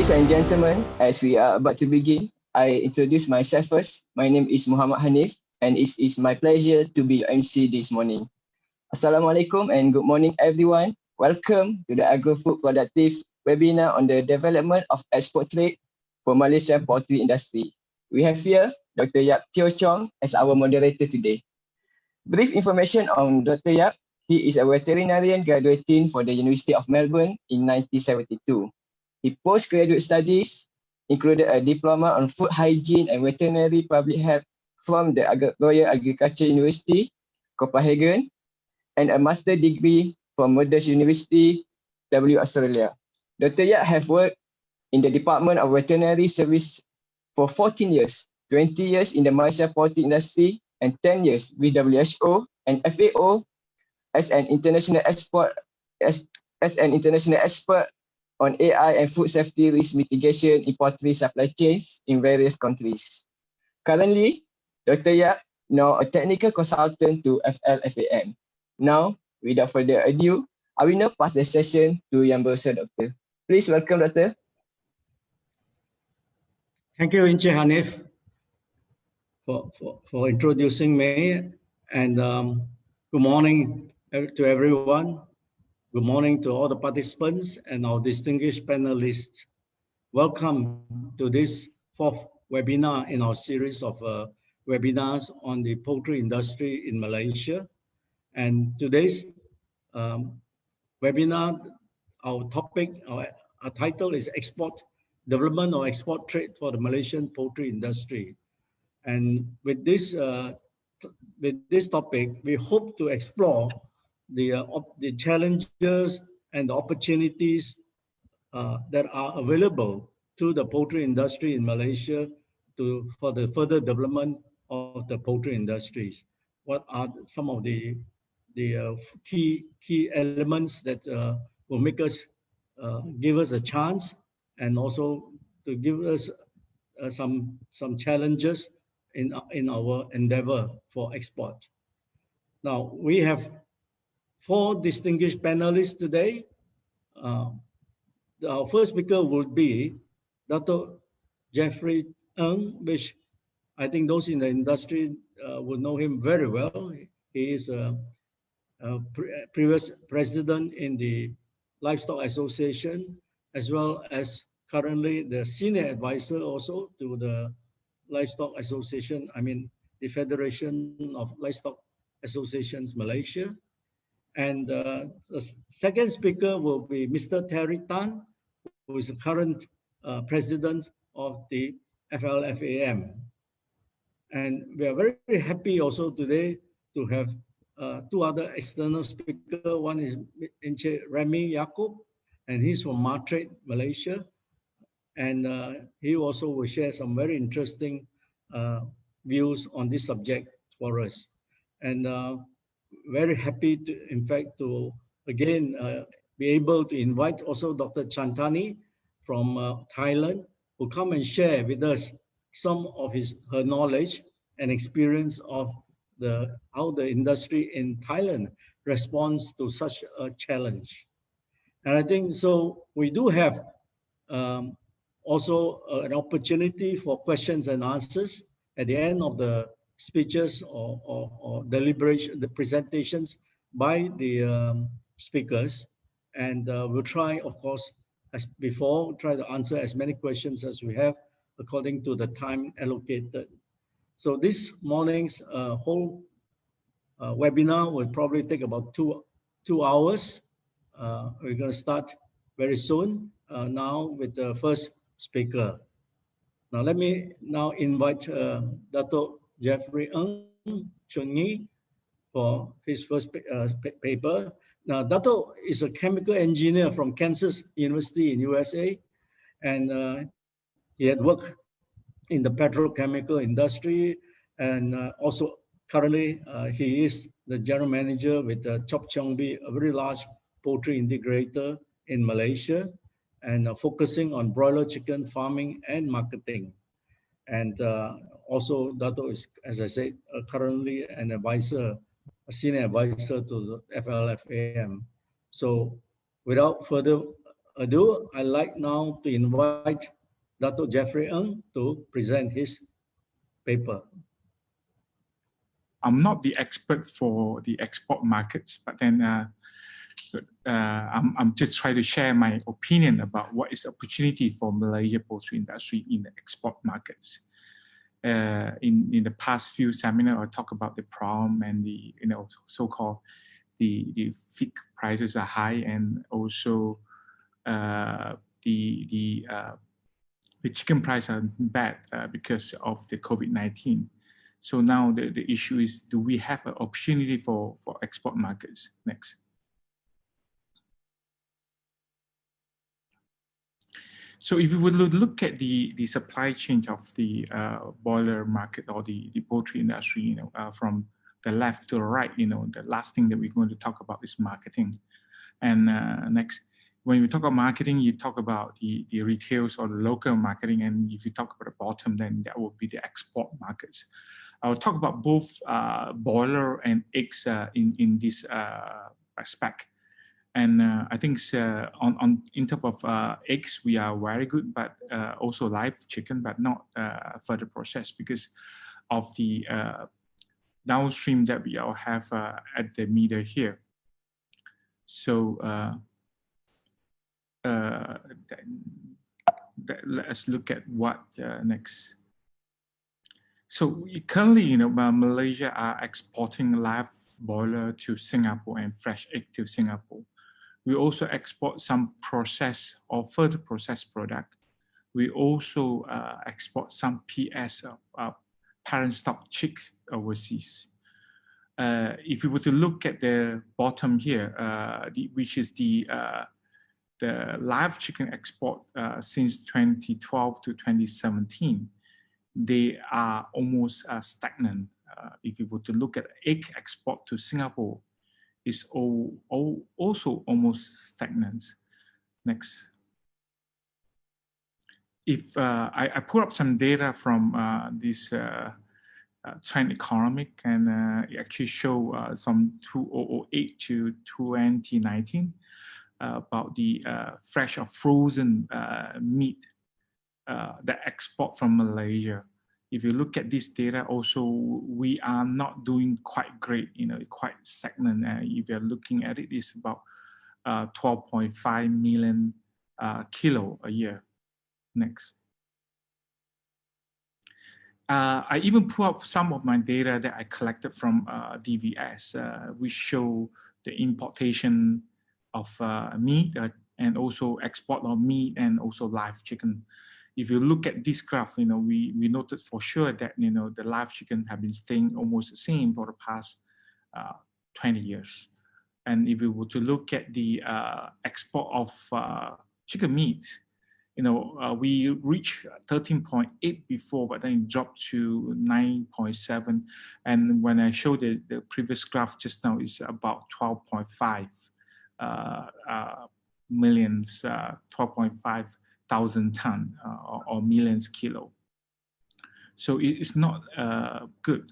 Ladies and gentlemen, as we are about to begin, I introduce myself first. My name is Muhammad Hanif, and it is my pleasure to be your MC this morning. Assalamualaikum and good morning, everyone. Welcome to the Agro-Food Productivity webinar on the development of export trade for Malaysia poultry industry. We have here Dr. Yap Teow Chong as our moderator today. Brief information on Dr. Yap. He is a veterinarian graduating for the University of Melbourne in 1972. His postgraduate studies included a diploma on food hygiene and veterinary public health from the Royal Agricultural University, Copenhagen, and a master's degree from Monash University, Australia. Dr. Yap have worked in the Department of Veterinary Service for 14 years, 20 years in the Malaysia poultry industry, and 10 years with WHO and FAO as an international expert on AI and food safety risk mitigation in poultry supply chains in various countries. Currently, Dr. Yap now a technical consultant to FLFAM. Now, without further ado, I will now pass the session to Yang Berusaha Doctor. Please welcome, Doctor. Thank you, Encik Hanif, for introducing me, and good morning to everyone. Good morning to all the participants and our distinguished panelists. Welcome to this fourth webinar in our series of webinars on the poultry industry in Malaysia. And today's webinar, our title is Development of Export Trade for the Malaysian Poultry Industry. And with this topic, we hope to explore the challenges and the opportunities that are available to the poultry industry in Malaysia for the further development of the poultry industries. What are some of the key elements that will make us give us a chance, and also to give us some challenges in our endeavor for export. Now, we have 4 distinguished panelists today. Our first speaker would be Datuk Jeffrey Ng, which I think those in the industry would know him very well. He is a previous president in the Livestock Association, as well as currently the senior advisor also to the Livestock Association, the Federation of Livestock Associations Malaysia. And the second speaker will be Mr. Terry Tan, who is the current president of the FLFAM. And we are very, very happy also today to have 2 other external speakers. One is Remee Yaakub, and he's from MATRADE, Malaysia. And he also will share some very interesting views on this subject for us. And very happy to again be able to invite also Dr. Chantanee from Thailand, who come and share with us some of her knowledge and experience of how the industry in Thailand responds to such a challenge. And I think so we do have also an opportunity for questions and answers at the end of the speeches or deliberation, the presentations by the speakers. And we'll try, of course, as before, try to answer as many questions as we have according to the time allocated. So this morning's whole webinar will probably take about two hours. We're going to start very soon now with the first speaker. Now let me now invite Datuk Jeffrey Ng for his first paper. Now, Dato is a chemical engineer from Kansas University in USA, and he had worked in the petrochemical industry, and also currently he is the general manager with Chop Chong, a very large poultry integrator in Malaysia, and focusing on broiler chicken farming and marketing. And also Dato is, as I said, currently an advisor, a senior advisor to the FLFAM. So without further ado, I'd like now to invite Datuk Jeffrey Ng to present his paper. I'm not the expert for the export markets, but then I'm just trying to share my opinion about what is opportunity for Malaysia poultry industry in the export markets. In the past few seminars, I talk about the problem and the so-called the feed prices are high, and also the chicken price are bad because of the COVID-19. So now the issue is, do we have an opportunity for export markets? Next. So if you would look at the supply chain of the broiler market or the poultry industry, from the left to the right, the last thing that we're going to talk about is marketing. And next, when we talk about marketing, you talk about the retails or the local marketing. And if you talk about the bottom, then that will be the export markets. I'll talk about both broiler and eggs in this aspect. And I think in terms of eggs, we are very good, but also live chicken, but not further processed because of the downstream that we all have at the middle here. So let's look at what next. So currently, Malaysia are exporting live broiler to Singapore and fresh egg to Singapore. We also export some processed or further processed product. We also export some PS, parent stock chicks overseas. If you were to look at the bottom here, which is the live chicken export since 2012 to 2017, they are almost stagnant. If you were to look at egg export to Singapore, is also almost stagnant. Next. If I put up some data from this trend economic, and it actually show from 2008 to 2019 about the fresh or frozen meat that export from Malaysia. If you look at this data, also we are not doing quite great. Quite stagnant. If you're looking at it, it's about 12.5 million kilo a year. Next. I even put up some of my data that I collected from DVS, which show the importation of meat and also export of meat and also live chicken. If you look at this graph, we noted for sure that the live chicken have been staying almost the same for the past 20 years. And if you were to look at the export of chicken meat, we reached 13.8 before, but then it dropped to 9.7. And when I showed the previous graph just now, is about 12.5 millions, 12.5 thousand ton or millions kilo. So it's not good.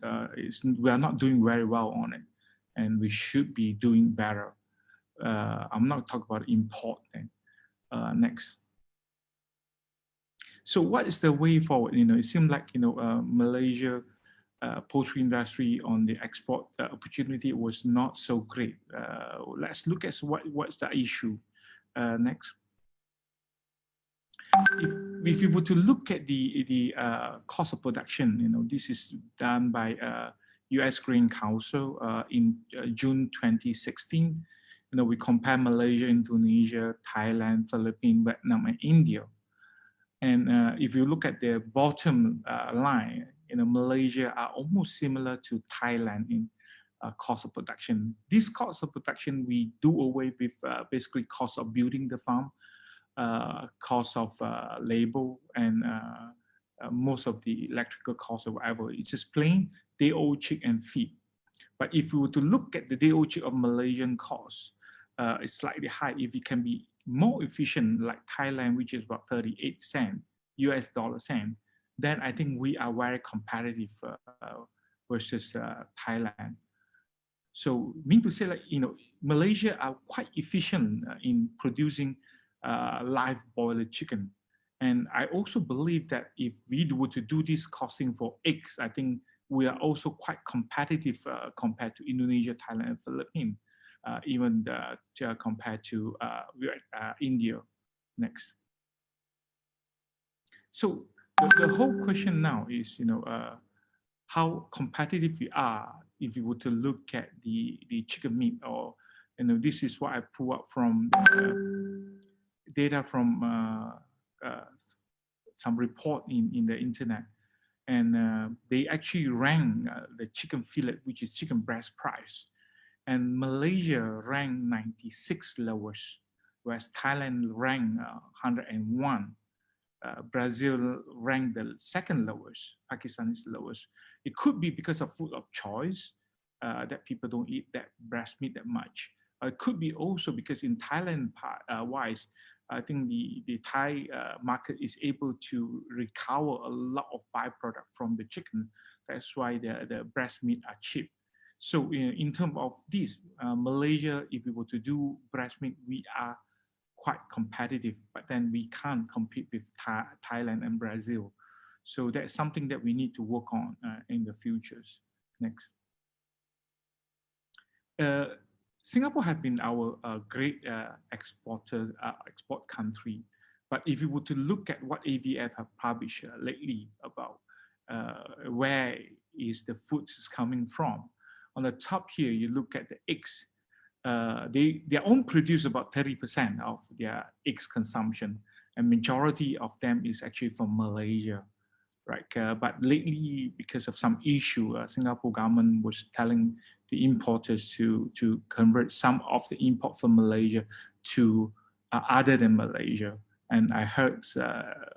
We are not doing very well on it, and we should be doing better. I'm not talking about import then. Next. So what is the way forward? It seems like Malaysia poultry industry on the export opportunity was not so great. Let's look at what's the issue. Next. If you were to look at the cost of production, this is done by U.S. Grain Council in June 2016. We compare Malaysia, Indonesia, Thailand, Philippines, Vietnam, and India. And if you look at the bottom line, Malaysia are almost similar to Thailand in cost of production. This cost of production, we do away with basically cost of building the farm, cost of labor, and most of the electrical costs or whatever. It's just plain day-old chick and feed. But if you were to look at the day-old chick of Malaysian costs, it's slightly high. If it can be more efficient like Thailand, which is about 38 cents, US dollar cent, then I think we are very competitive versus Thailand. So mean to say, Malaysia are quite efficient in producing live boiler chicken. And I also believe that if we were to do this costing for eggs, I think we are also quite competitive compared to Indonesia, Thailand, and Philippines, even compared to India. Next. So the whole question now is, how competitive we are if we were to look at the chicken meat, or this is what I pull up from data from some report in the internet, and they actually rank the chicken fillet, which is chicken breast price, and Malaysia ranked 96 lowest, whereas Thailand ranked 101. Brazil ranked the second lowest, Pakistan is the lowest. It could be because of food of choice, that people don't eat that breast meat that much. It could be also because in Thailand wise, I think the Thai market is able to recover a lot of byproduct from the chicken. That's why the breast meat are cheap. So in terms of this, Malaysia, if we were to do breast meat, we are quite competitive, but then we can't compete with Thailand and Brazil. So that's something that we need to work on in the futures. Next. Singapore has been our great export country, but if you were to look at what AVF have published lately about where is the foods coming from, on the top here you look at the eggs. They only produce about 30% of their eggs consumption, and majority of them is actually from Malaysia, right? But lately, because of some issue, Singapore government was telling the importers to convert some of the import from Malaysia to other than Malaysia. And I heard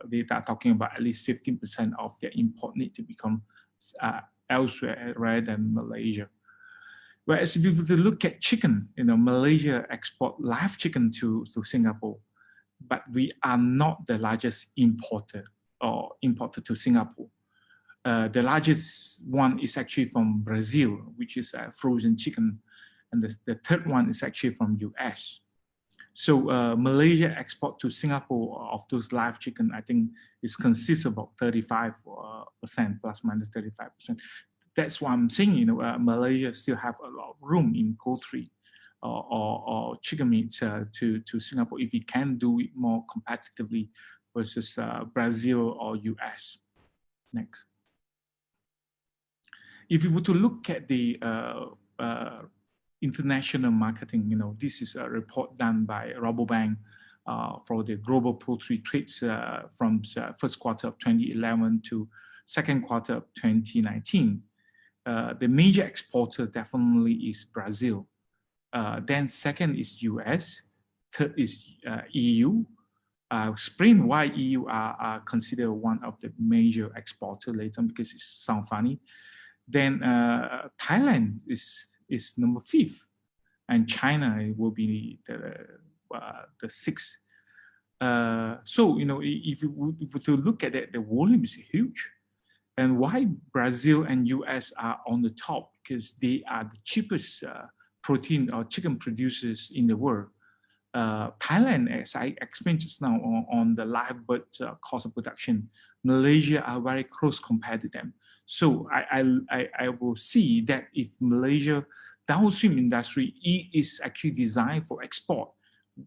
they are talking about at least 15% of their import need to become elsewhere rather than Malaysia. Whereas if you were to look at chicken, Malaysia export live chicken to Singapore, but we are not the largest importer to Singapore. The largest one is actually from Brazil, which is frozen chicken, and the third one is actually from US. So Malaysia export to Singapore of those live chicken, I think, is consists about 35% plus minus 35%. That's why I'm saying, Malaysia still have a lot of room in poultry or chicken meat to Singapore if we can do it more competitively versus Brazil or US. Next. If you were to look at the international marketing, this is a report done by Rabobank for the global poultry trades from first quarter of 2011 to second quarter of 2019. The major exporter definitely is Brazil. Then second is US. Third is EU. Explain why EU are considered one of the major exporters later because it sounds funny. Then Thailand is number 5th, and China will be the 6th. So if you were to look at it, the volume is huge. And why Brazil and US are on the top? Because they are the cheapest protein or chicken producers in the world. Thailand, as I explained just now on the live bird cost of production, Malaysia are very close compared to them. So I will see that if Malaysia downstream industry is actually designed for export,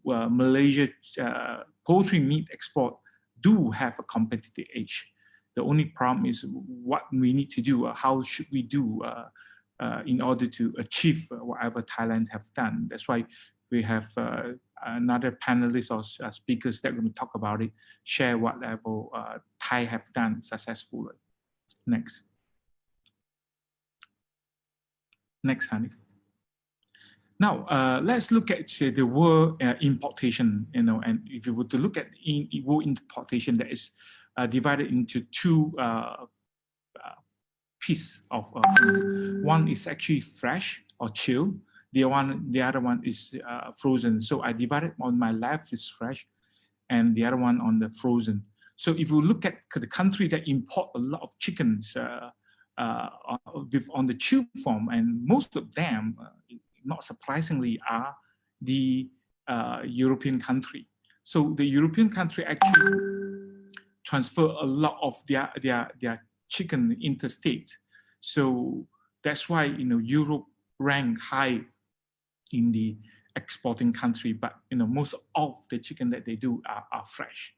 Malaysia poultry meat export do have a competitive edge. The only problem is what we need to do, how should we do in order to achieve whatever Thailand have done. That's why we have another panelist or speakers that are going to talk about it, share what level Thai have done successfully. Next. Next, Hanif. Now, let's look at the world importation, and if you were to look at world importation, that is divided into two pieces of one is actually fresh or chilled. The other one is frozen. So I divided on my left is fresh, and the other one on the frozen. So if you look at the country that import a lot of chickens on the chilled form, and most of them, not surprisingly, are the European country. So the European country actually transfer a lot of their chicken interstate. So that's why, you know, Europe rank high in the exporting country, but you know, most of the chicken that they do are fresh.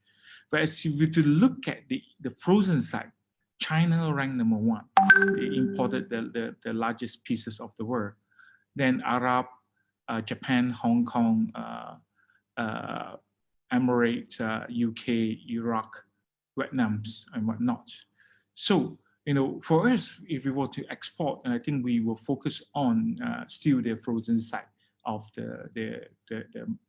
But as you were to look at the frozen side, China ranked #1. They imported the largest pieces of the world. Then Arab, Japan, Hong Kong, Emirates, UK, Iraq, Vietnam, and whatnot. So, you know, for us, if we were to export, I think we will focus on still the frozen side of the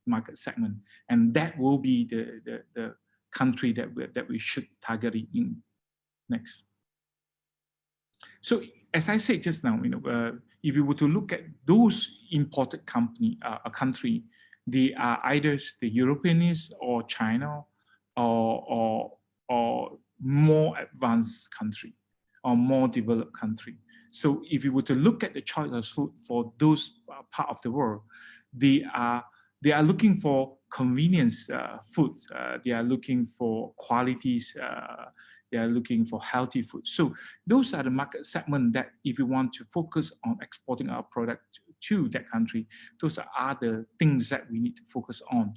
market segment, and that will be the country that we should target in. Next. So, as I said just now, you know, if you were to look at those imported country, they are either the Europeans or China or more advanced country or more developed country. So if you were to look at the choice of food for those part of the world, they are looking for convenience food. They are looking for qualities. They are looking for healthy food. So those are the market segment that if you want to focus on exporting our product to that country, those are the things that we need to focus on,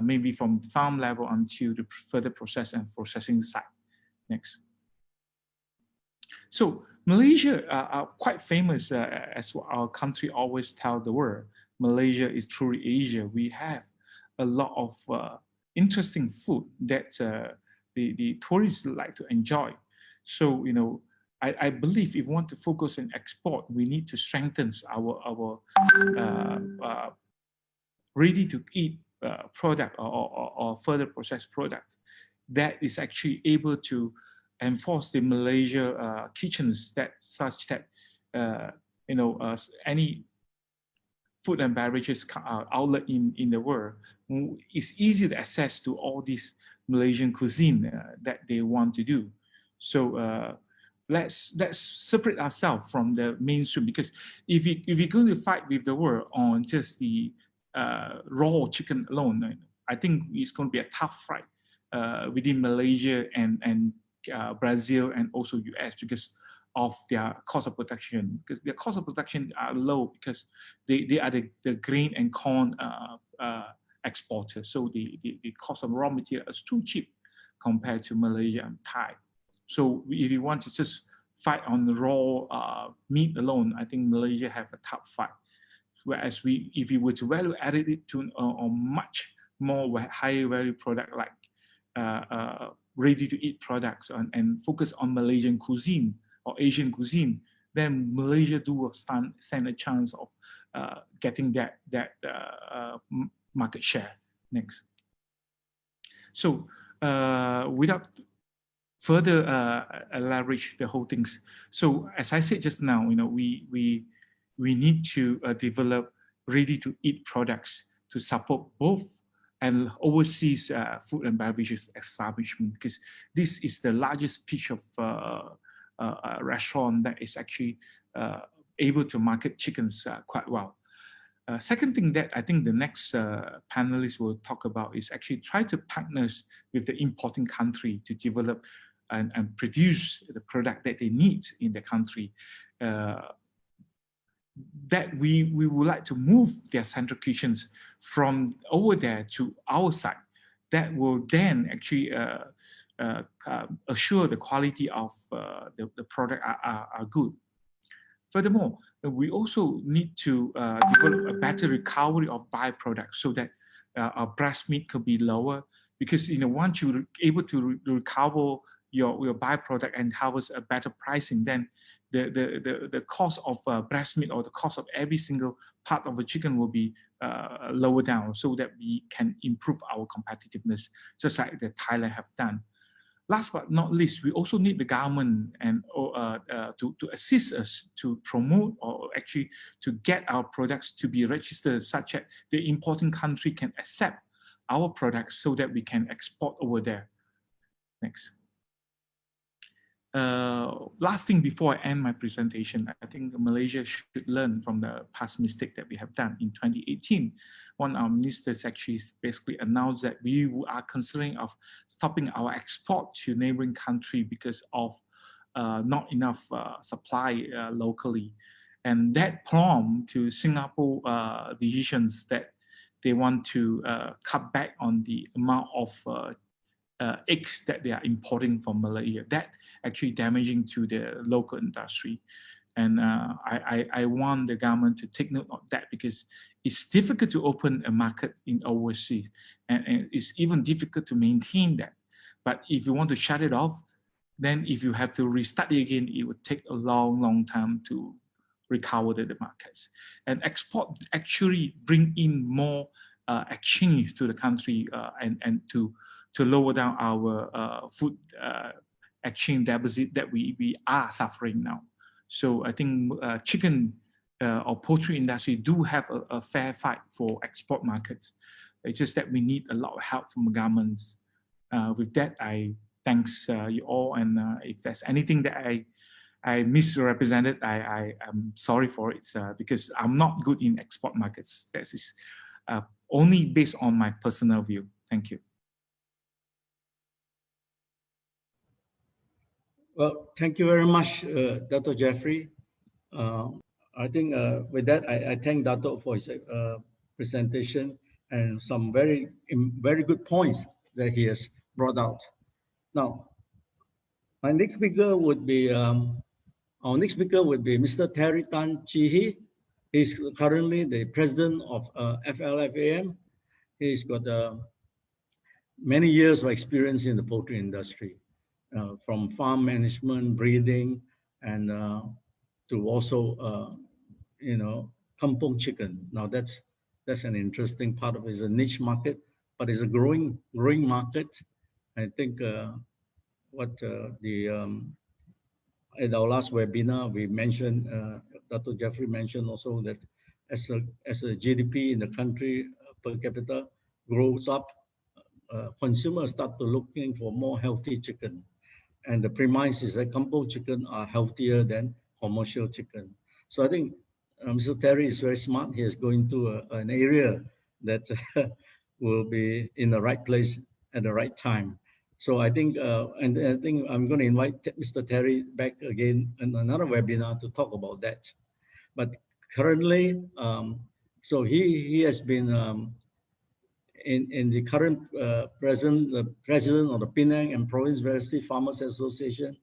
maybe from farm level until the further process and processing side. Next. So Malaysia are quite famous, as our country always tell the world. Malaysia is truly Asia. We have a lot of interesting food that the tourists like to enjoy. So, you know, I believe if we want to focus on export, we need to strengthen our ready-to-eat product or further processed product that is actually able to enforce the Malaysia kitchens that such that you know, any food and beverages outlet in the world is easy to access to all these Malaysian cuisine that they want to do. So let's separate ourselves from the mainstream, because if you're going to fight with the world on just the raw chicken alone, I think it's going to be a tough fight within Malaysia and Brazil and also US because of their cost of production. Because their cost of production are low because they are the grain and corn exporters. So the cost of raw material is too cheap compared to Malaysia and Thai. So if you want to just fight on the raw meat alone, I think Malaysia have a tough fight. Whereas if you were to value added it to a much more higher value product like ready-to-eat products and focus on Malaysian cuisine or Asian cuisine, then Malaysia do stand a chance of getting that market share. Next. So without further leverage the whole things. So as I said just now, you know, we need to develop ready-to-eat products to support both and overseas food and beverages establishment, because this is the largest piece of restaurant that is actually able to market chickens quite well. Second thing that I think the next panelists will talk about is actually try to partner with the importing country to develop and produce the product that they need in the country. That we would like to move their central kitchens from over there to our side. That will then actually assure the quality of the product are good. Furthermore, we also need to develop a better recovery of byproducts so that our breast meat could be lower, because you know, once you're able to recover your byproduct and harvest a better pricing, then the cost of breast meat or the cost of every single part of the chicken will be lower down, so that we can improve our competitiveness, just like the Thailand have done. Last but not least, we also need the government and to assist us to promote or actually to get our products to be registered such that the importing country can accept our products so that we can export over there. Next. last thing before I end my presentation, I think Malaysia should learn from the past mistake that we have done. In 2018, one of our ministers actually basically announced that we are considering of stopping our export to neighboring country because of not enough supply locally. And that prompted to Singapore decisions that they want to cut back on the amount of eggs that they are importing from Malaysia. That actually damaging to the local industry. And I want the government to take note of that, because it's difficult to open a market in overseas, and it's even difficult to maintain that. But if you want to shut it off, then if you have to restart it again, it would take a long time to recover the markets. And export actually bring in more exchange to the country and to lower down our food exchange deficit that we are suffering now. So I think chicken or poultry industry do have a fair fight for export markets. It's just that we need a lot of help from the governments. With that, I thanks you all, and if there's anything that I misrepresented, I'm sorry for it, because I'm not good in export markets. That is only based on my personal view. Thank you. Well, thank you very much, Datuk Jeffrey. I think with that, I thank Datuk for his presentation and some very good points that he has brought out. Now, my next speaker would be Mr. Terry Tan Chi Hee. He's currently the president of FLFAM. He's got many years of experience in the poultry industry, from farm management, breeding, and to also, kampong chicken. Now that's an interesting part of it. It's a niche market, but it's a growing market. I think at our last webinar, we mentioned, Datuk Jeffrey mentioned also that as a GDP in the country per capita grows up, consumers start to looking for more healthy chicken. And the premise is that kampong chicken are healthier than commercial chicken. So I think Mr. Terry is very smart. He is going to an area that will be in the right place at the right time. So I think, and I think I'm going to invite Mr. Terry back again in another webinar to talk about that. But currently, so he has been in the current president of the Penang and Province Variety Farmers Association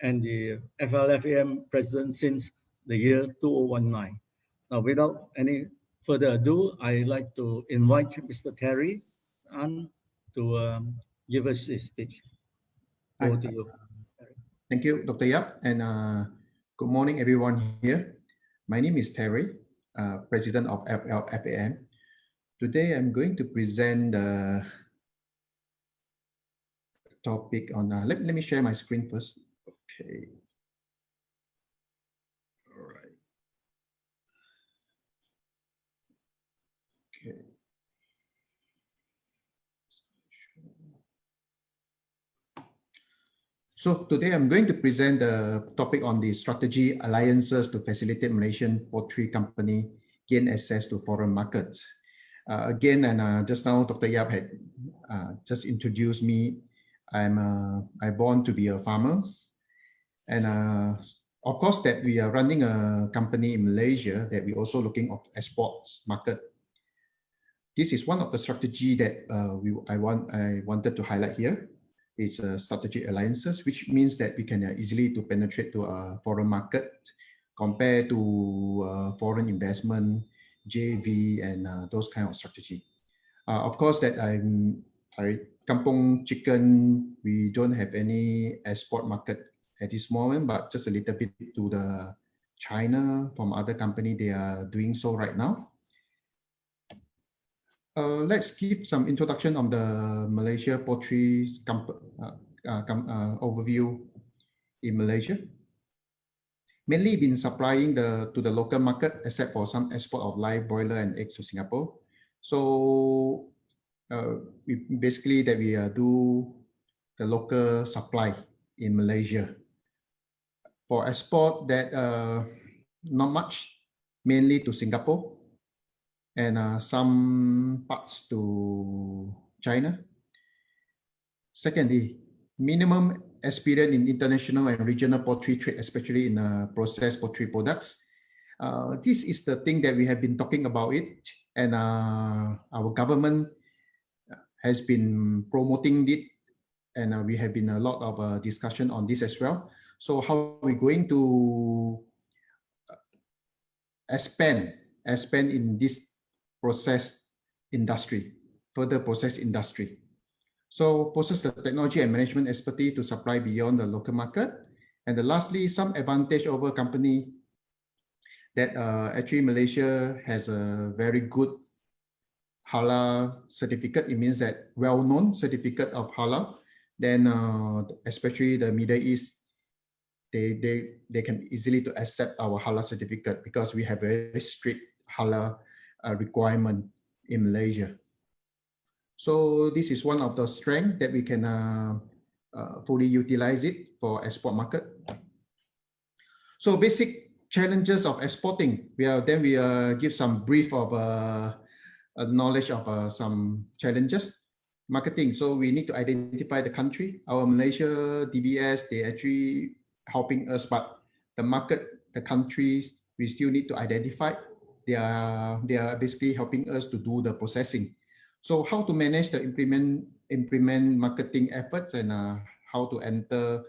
and the FLFAM president since the year 2019. Now, without any further ado, I'd like to invite Mr. Terry to give us his speech. Over to you. Thank you, Dr. Yap, and good morning, everyone here. My name is Terry, President of FLFAM. Today, I'm going to present the topic on, let me share my screen first. Okay. All right. Okay. So today I'm going to present the topic on the strategy alliances to facilitate Malaysian poultry company gain access to foreign markets. Again, and just now Dr. Yap had just introduced me. I born to be a farmer, and of course that we are running a company in Malaysia that we also looking at exports market. This is one of the strategy that I wanted to highlight here. It's a strategic alliances, which means that we can easily to penetrate to a foreign market compared to foreign investment, JV, and those kind of strategy. Of course, that kampong chicken, we don't have any export market at this moment, but just a little bit to the China from other company, they are doing so right now. Let's give some introduction on the Malaysia Poultry overview in Malaysia. Mainly been supplying to the local market, except for some export of live broiler and eggs to Singapore. So we basically that we do the local supply in Malaysia. For export, that not much, mainly to Singapore and some parts to China. Secondly, minimum experience in international and regional poultry trade, especially in processed poultry products. This is the thing that we have been talking about it, and our government has been promoting it, and we have been a lot of discussion on this as well. So how are we going to expand in this process industry, further process industry? So possess the technology and management expertise to supply beyond the local market. And lastly, some advantage over company that actually Malaysia has a very good Halal certificate. It means that well-known certificate of Halal. Then especially the Middle East, they can easily to accept our Halal certificate because we have a very strict Halal requirement in Malaysia. So this is one of the strengths that we can fully utilize it for export market. So basic challenges of exporting. We give some brief of knowledge of some challenges. Marketing. So we need to identify the country. Our Malaysia DBS, they actually helping us, but the market, the countries, we still need to identify. They are basically helping us to do the processing. So how to manage the implement marketing efforts and how to enter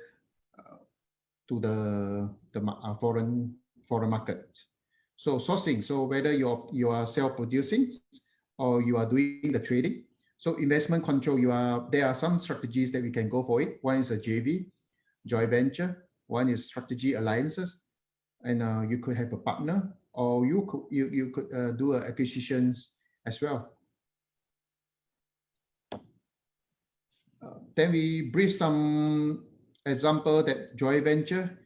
to the foreign market. So sourcing. So whether you are self-producing or you are doing the trading. So investment control. There are some strategies that we can go for it. One is a JV, joint venture. One is strategy alliances, and you could have a partner, or you could do acquisitions as well. Then we brief some example that joint venture.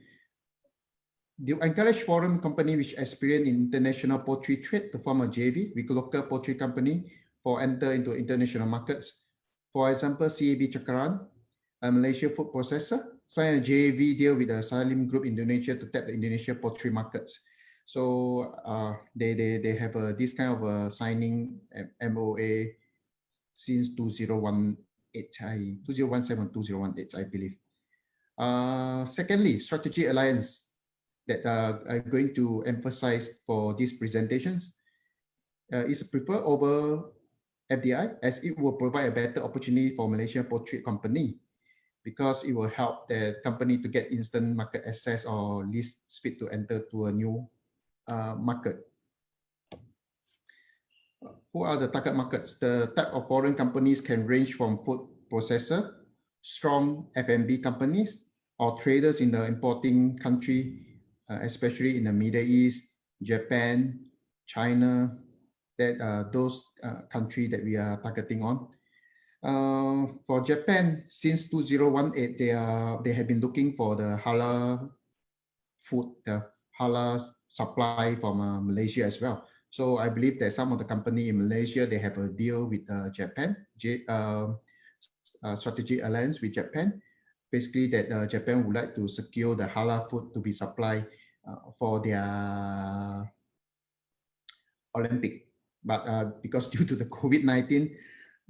You encourage foreign company which experience in international poultry trade to form a JV with local poultry company for enter into international markets. For example, CAB Cakaran, a Malaysia food processor, sign a JV deal with the Salim Group Indonesia to tap the Indonesia poultry markets. So they have this kind of signing MOA since 2017, 2018, I believe. Secondly, strategy alliance that I'm going to emphasize for these presentations is preferred over FDI, as it will provide a better opportunity for Malaysian poultry company, because it will help the company to get instant market access or least speed to enter to a new market. Who are the target markets? The type of foreign companies can range from food processor, strong F&B companies, or traders in the importing country, especially in the Middle East, Japan, China, that those countries that we are targeting on. For Japan, since 2018, they have been looking for the halal food, the halal supply from Malaysia as well. So I believe that some of the company in Malaysia, they have a deal with Japan, strategic alliance with Japan. Basically, that Japan would like to secure the halal food to be supplied for their Olympic. But because due to the COVID-19,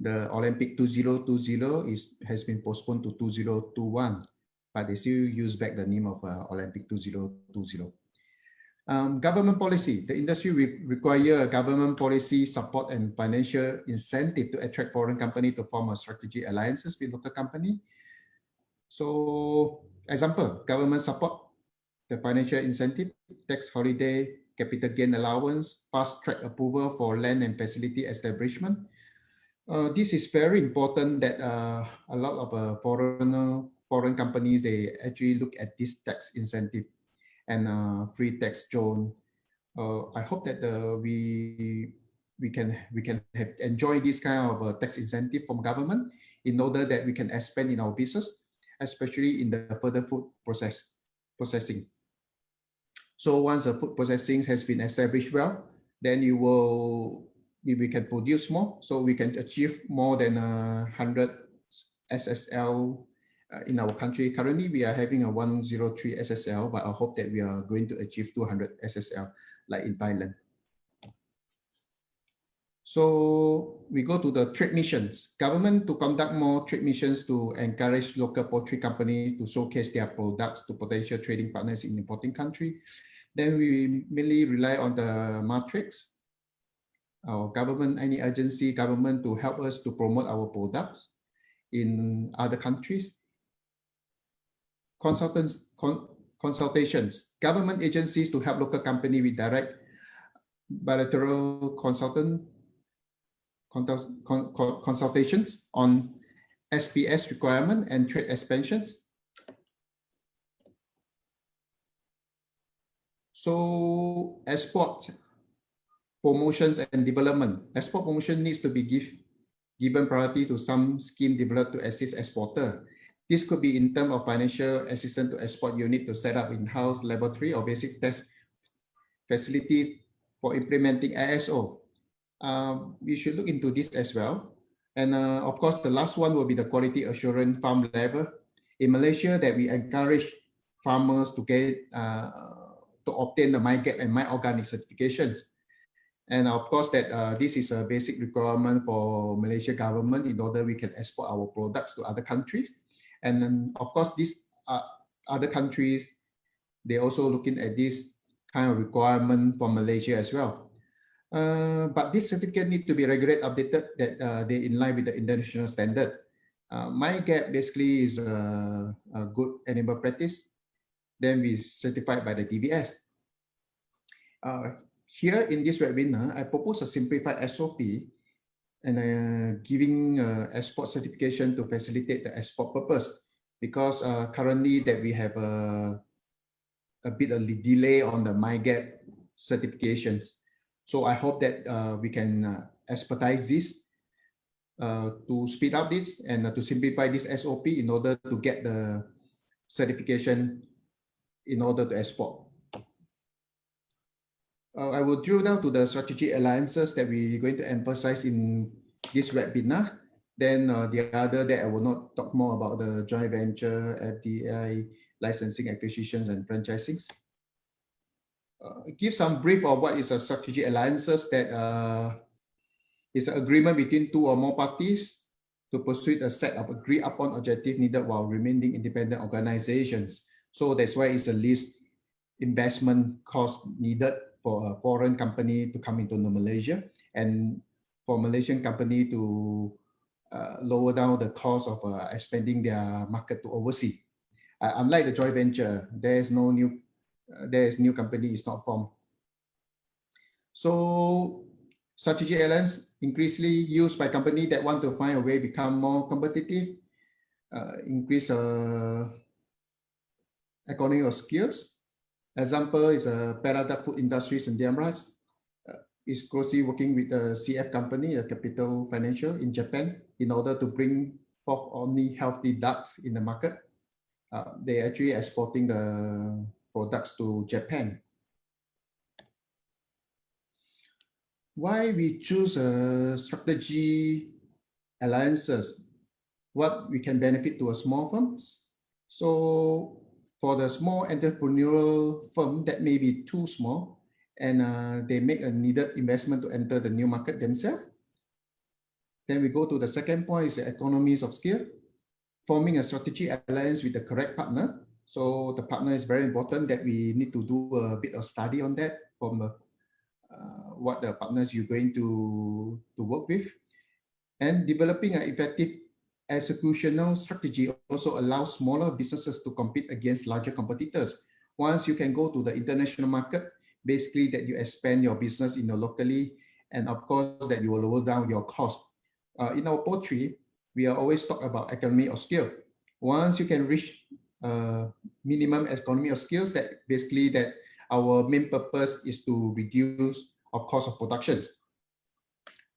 the Olympic 2020 has been postponed to 2021, but they still use back the name of Olympic 2020. Government policy. The industry will require a government policy support and financial incentive to attract foreign company to form a strategic alliances with local company. So, example, government support, the financial incentive, tax holiday, capital gain allowance, fast track approval for land and facility establishment. This is very important that a lot of foreign companies, they actually look at this tax incentive and free tax zone. I hope that we can enjoy this kind of tax incentive from government in order that we can expand in our business, especially in the further food processing. So once the food processing has been established well, then we can produce more, so we can achieve more than 100 SSL in our country. Currently, we are having a 103 SSL, but I hope that we are going to achieve 200 SSL like in Thailand. So we go to the trade missions. Government to conduct more trade missions to encourage local poultry companies to showcase their products to potential trading partners in importing country. Then we mainly rely on the MATRADE, our government, any agency, government to help us to promote our products in other countries. Consultations, government agencies to help local company with direct bilateral consultations on SPS requirement and trade expansions. So export promotions and development. Export promotion needs to be given priority to some scheme developed to assist exporter. This could be in terms of financial assistance to export unit to set up in-house laboratory or basic test facilities for implementing ISO. We should look into this as well. And of course, the last one will be the quality assurance farm level. In Malaysia, that we encourage farmers to get to obtain the MyGap and MyOrganic certifications. And of course, that this is a basic requirement for Malaysia government in order we can export our products to other countries. And then, of course, these other countries, they also looking at this kind of requirement for Malaysia as well. But this certificate need to be regularly updated that they in line with the international standard. MyGap basically is a good animal practice. Then we certified by the DBS. Here in this webinar, I propose a simplified SOP and giving export certification to facilitate the export purpose, because currently that we have a bit of delay on the MyGap certifications. So I hope that we can expedite this to speed up this and to simplify this SOP in order to get the certification in order to export. I will drill down to the strategic alliances that we're going to emphasize in this webinar. Then the other that I will not talk more about the joint venture, FDI, licensing, acquisitions, and franchisings. Give some brief of what is a strategic alliances. That is an agreement between two or more parties to pursue a set of agreed upon objectives needed while remaining independent organizations. So that's why it's the least investment cost needed for a foreign company to come into Malaysia, and for Malaysian company to lower down the cost of expanding their market to overseas. Unlike the joint venture, there's new company is not formed. So strategic alliance increasingly used by companies that want to find a way become more competitive, increase economy of skills. Example is Paraduck Food Industries in Denmark. Is closely working with the CF company, a Capital Financial in Japan, in order to bring forth only healthy ducks in the market. They actually exporting the products to Japan. Why we choose strategy alliances? What we can benefit to a small firms? So for the small entrepreneurial firm that may be too small, and they make a needed investment to enter the new market themselves. Then we go to the second point, is the economies of scale. Forming a strategic alliance with the correct partner. So the partner is very important, that we need to do a bit of study on that from what the partners you're going to work with. And developing an effective executional strategy also allows smaller businesses to compete against larger competitors. Once you can go to the international market, basically that you expand your business in the locally, and of course that you will lower down your cost. In our poultry, we are always talk about economy of scale. Once you can reach minimum economy of scales, that basically that our main purpose is to reduce of cost of productions.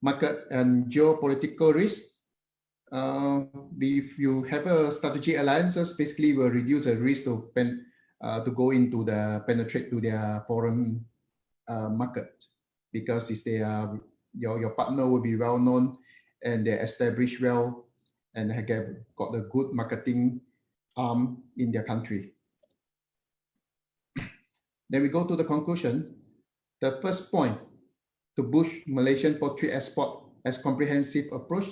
Market and geopolitical risk. If you have a strategic alliances, basically will reduce the risk to go into the penetrate to their foreign market, because if they are your partner will be well known and they established well and have got a good marketing in their country. Then we go to the conclusion. The first point to boost Malaysian poultry export as comprehensive approach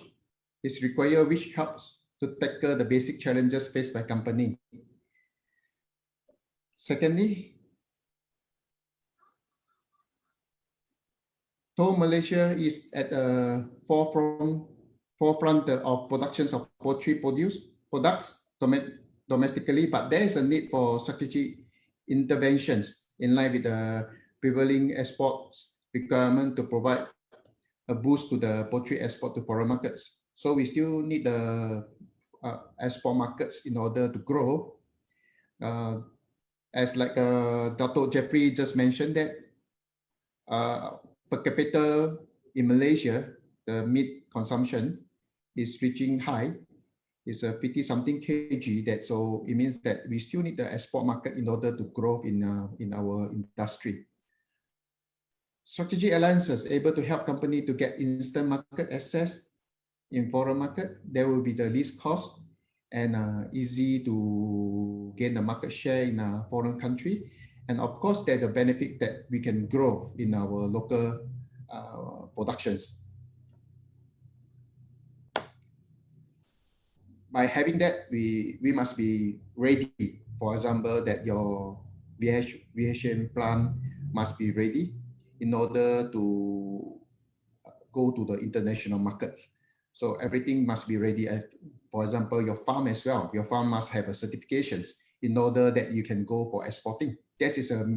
is required, which helps to tackle the basic challenges faced by company. Secondly, though Malaysia is at the forefront of productions of poultry products domestically, but there is a need for strategic interventions in line with the prevailing exports requirement to provide a boost to the poultry export to foreign markets. So we still need the export markets in order to grow. As like Datuk Jeffrey just mentioned that per capita in Malaysia, the meat consumption is reaching high. It's a 50 something kg. That so it means that we still need the export market in order to grow in our industry. Strategic alliances able to help company to get instant market access in foreign market. There will be the least cost and easy to gain the market share in a foreign country. And of course, there's a benefit that we can grow in our local productions. By having that, we must be ready. For example, that your VHM plant must be ready in order to go to the international markets. So everything must be ready. For example, your farm as well. Your farm must have a certifications in order that you can go for exporting. This is a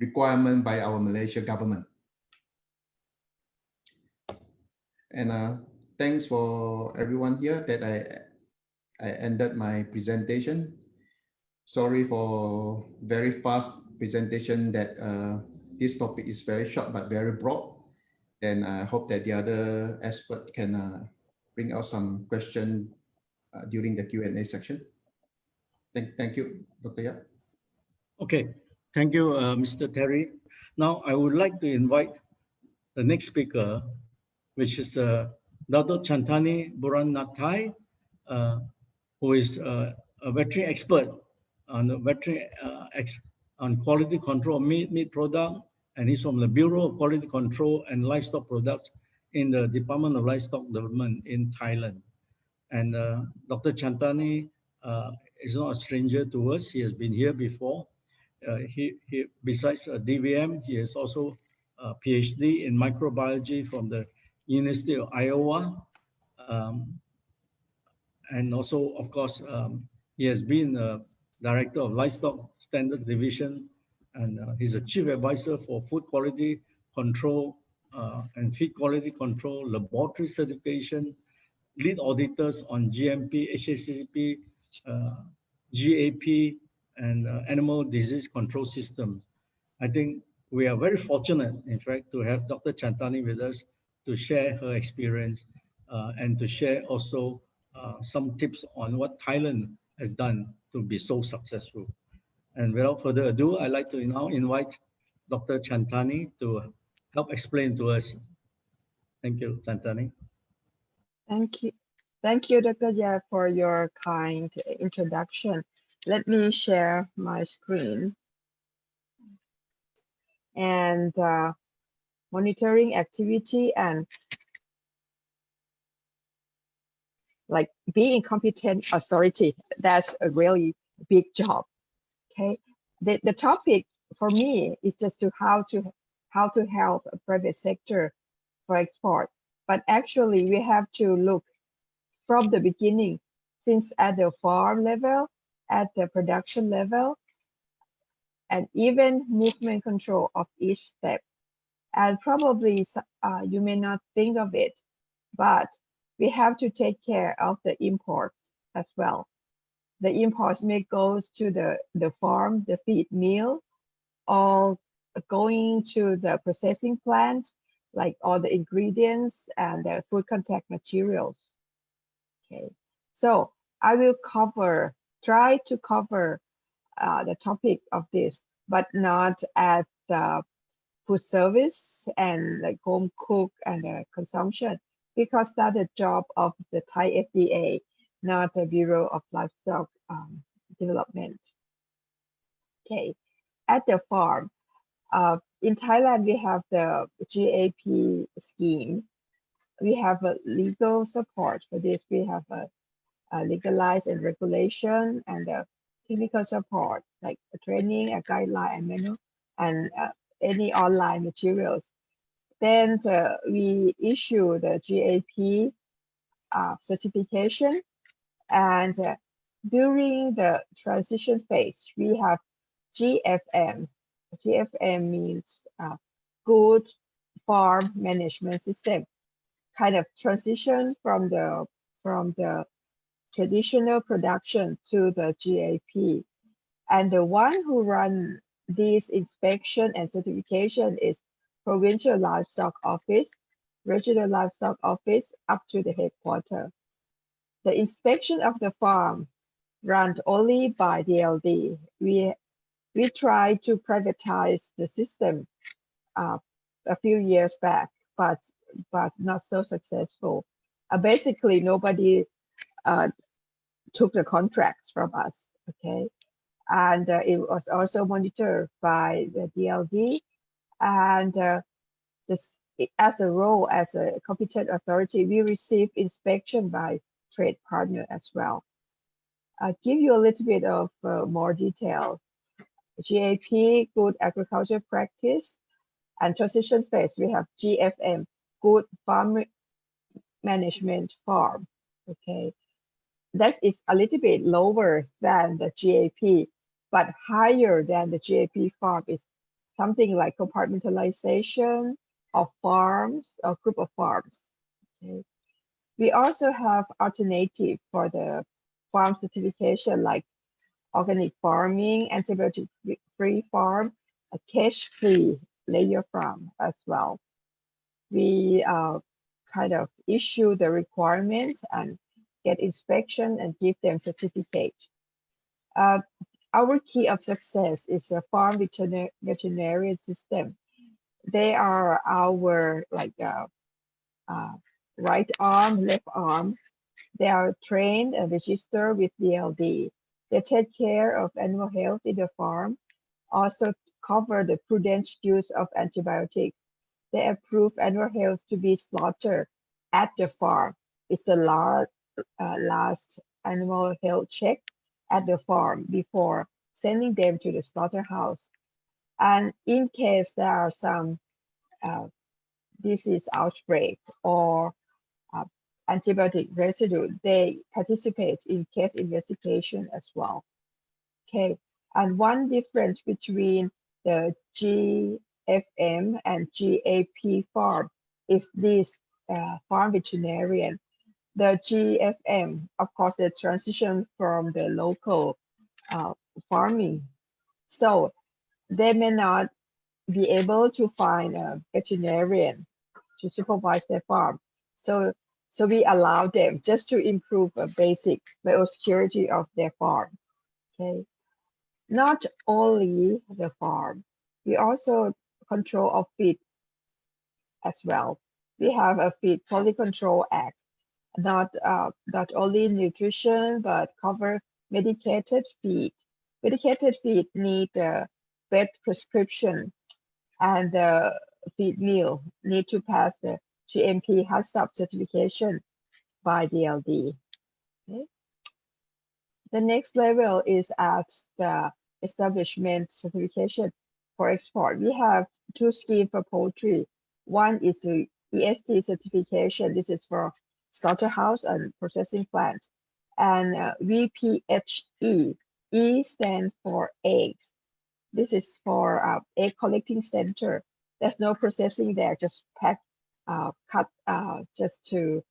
requirement by our Malaysia government. And thanks for everyone here that I ended my presentation. Sorry for very fast presentation that this topic is very short but very broad. And I hope that the other expert can bring out some question during the Q&A section. Thank you, Dr. Yap. Okay, thank you, Mr. Terry. Now I would like to invite the next speaker, which is Datuk Chantanee Buranathai, who is a veterinary expert on on quality control of meat product, and he's from the Bureau of Quality Control and Livestock Products in the Department of Livestock Development in Thailand. And Dr. Chantanee is not a stranger to us. He has been here before. He besides DVM, he has also a PhD in microbiology from the University of Iowa. And also, of course, he has been Director of Livestock Standards Division, and he's a Chief Advisor for Food Quality Control and Feed Quality Control, Laboratory Certification, Lead Auditors on GMP, HACCP, GAP, and Animal Disease Control System. I think we are very fortunate, in fact, to have Dr. Chantanee with us to share her experience and to share also some tips on what Thailand has done to be so successful. And without further ado, I'd like to now invite Dr. Chantanee to help explain to us. Thank you, Chantanee. Thank you. Thank you, Dr. Yap, for your kind introduction. Let me share my screen. And monitoring activity and like being competent authority, that's a really big job. Okay, the topic for me is just to how to help a private sector for export. But actually, we have to look from the beginning, since at the farm level, at the production level, and even movement control of each step. And probably you may not think of it, but we have to take care of the imports as well. The imports may go to the farm, the feed mill, or going to the processing plant, like all the ingredients and the food contact materials. Okay, so I will try to cover the topic of this, but not at the food service and like home cook and consumption, because that's the job of the Thai FDA, not the Bureau of Livestock development. Okay, at the farm, in Thailand, we have the GAP scheme. We have a legal support for this. We have a legalized and regulation and technical support, like a training, a guideline, and manual, and any online materials. Then we issue the GAP certification, and during the transition phase, we have GFM. GFM means Good Farm Management System, kind of transition from the traditional production to the GAP. And the one who run this inspection and certification is Provincial Livestock Office, Regional Livestock Office, up to the headquarters. The inspection of the farm run only by DLD. We tried to privatize the system a few years back, but not so successful. Basically, nobody took the contracts from us. Okay, and it was also monitored by the DLD, and as a role as a competent authority, we receive inspection by trade partner as well. I'll give you a little bit of more detail. GAP, Good Agriculture Practice, and transition phase, we have GFM, Good Farm Management Farm. Okay, that is a little bit lower than the GAP, but higher than the GAP farm is something like compartmentalization of farms or group of farms. Okay. We also have alternative for the farm certification, like organic farming, antibiotic-free farm, a cage-free layer farm as well. We kind of issue the requirements and get inspection and give them certificate. Our key of success is a farm veterinary system. They are our right arm, left arm. They are trained and registered with DLD. They take care of animal health in the farm, also cover the prudent use of antibiotics. They approve animal health to be slaughtered at the farm. It's the last animal health check at the farm before sending them to the slaughterhouse. And in case there are some disease outbreak or antibiotic residue, they participate in case investigation as well. Okay, and one difference between the GFM and GAP farm is this farm veterinarian. The GFM, of course, the transition from the local farming. So they may not be able to find a veterinarian to supervise their farm. So we allow them just to improve a basic biosecurity of their farm. Okay, not only the farm, we also control of feed as well. We have a Feed Quality Control Act, not only nutrition but cover medicated feed. Medicated feed need a vet prescription, and the feed meal need to pass the GMP HACCP certification by DLD. Okay. The next level is at the establishment certification for export. We have two schemes for poultry. One is the EST certification. This is for slaughterhouse and processing plant. And VPHE, E stands for eggs. This is for egg collecting center. There's no processing there, just pack, cut, just to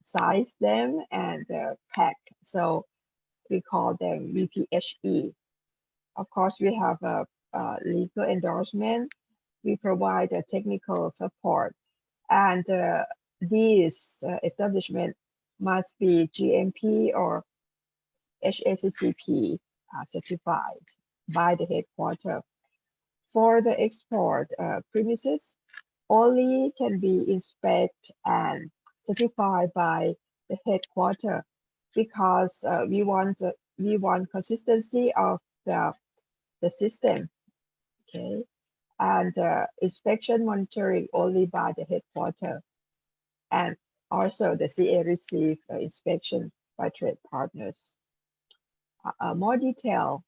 size them and pack. So we call them VPHE. Of course, we have a legal endorsement. We provide a technical support, and these establishment must be GMP or HACCP certified by the headquarters. For the export premises, only can be inspected and certified by the headquarters, because we want we want consistency of the system, okay, and inspection monitoring only by the headquarters, and also the CA receive inspection by trade partners. More detail.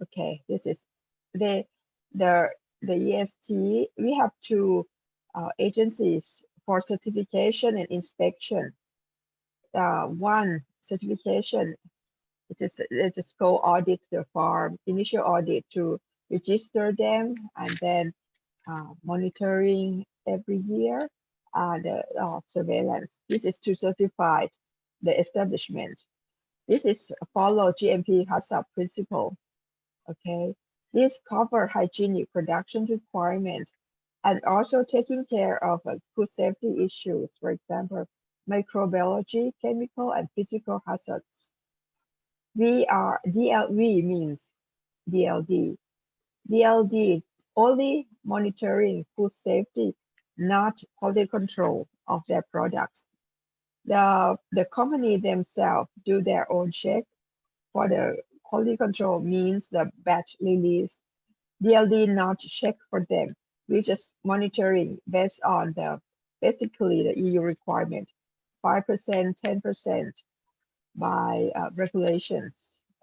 Okay, this is the EST. We have two agencies for certification and inspection. One certification, it is go audit the farm, initial audit to register them, and then monitoring every year, the surveillance. This is to certify the establishment. This is follow GMP HACCP principle. Okay, this cover hygienic production requirement and also taking care of food safety issues, for example, microbiology, chemical and physical hazards. DLV means DLD. DLD only monitoring food safety, not quality control of their products. The company themselves do their own check. For the quality control means the batch release. DLD not check for them. We just monitoring based on basically the EU requirement, 5%, 10% by regulations.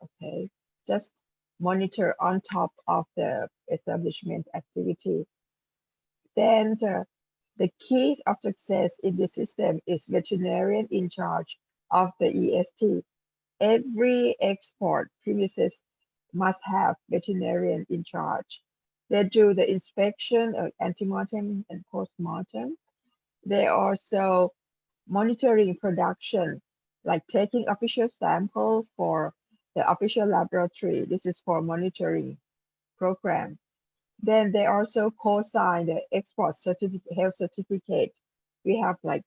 Okay, just monitor on top of the establishment activity. Then the key of success in the system is veterinarian in charge of the EST. Every export premises must have veterinarian in charge. They do the inspection, antemortem and postmortem. They also monitoring production, like taking official samples for the official laboratory. This is for monitoring program. Then they also co-sign the export certificate, health certificate. We have like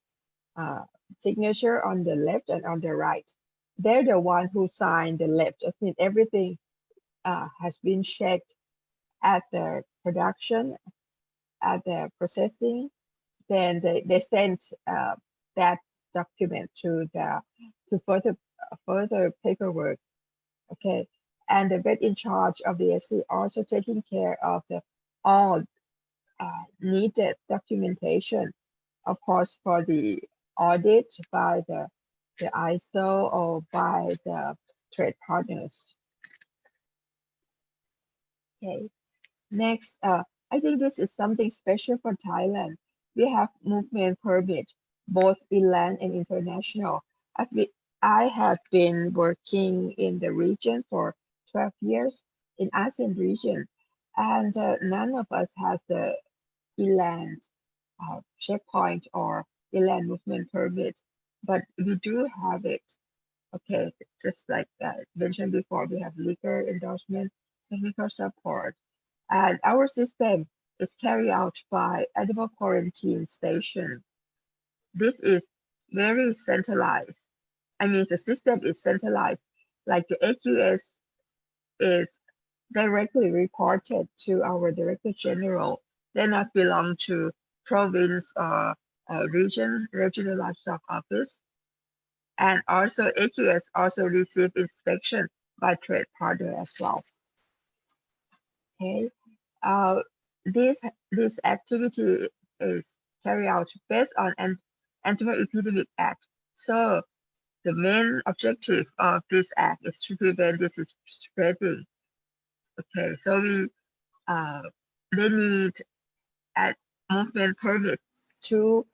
signature on the left and on the right. They're the one who signed the left. I mean, everything has been checked at the production, at the processing. Then they send that document to further paperwork. Okay, and the vet in charge of the EST also taking care of all needed documentation, of course, for the audit by the ISO or by the trade partners. Okay, next, I think this is something special for Thailand. We have movement permit, both inland and international. I have been working in the region for 12 years in ASEAN region, and none of us has the inland checkpoint or inland movement permit, but we do have it. Okay, just like mentioned before, we have legal endorsement, technical support, and our system is carried out by animal quarantine station. This is very centralized. I mean, the system is centralized, like the AQS is directly reported to our Director General. They not belong to province or regional livestock office. And also AQS also receive inspection by trade partner as well. Okay, this activity is carried out based on Anti-Epidemic Act. So the main objective of this act is to prevent this spreading. Okay, so they need a movement permit to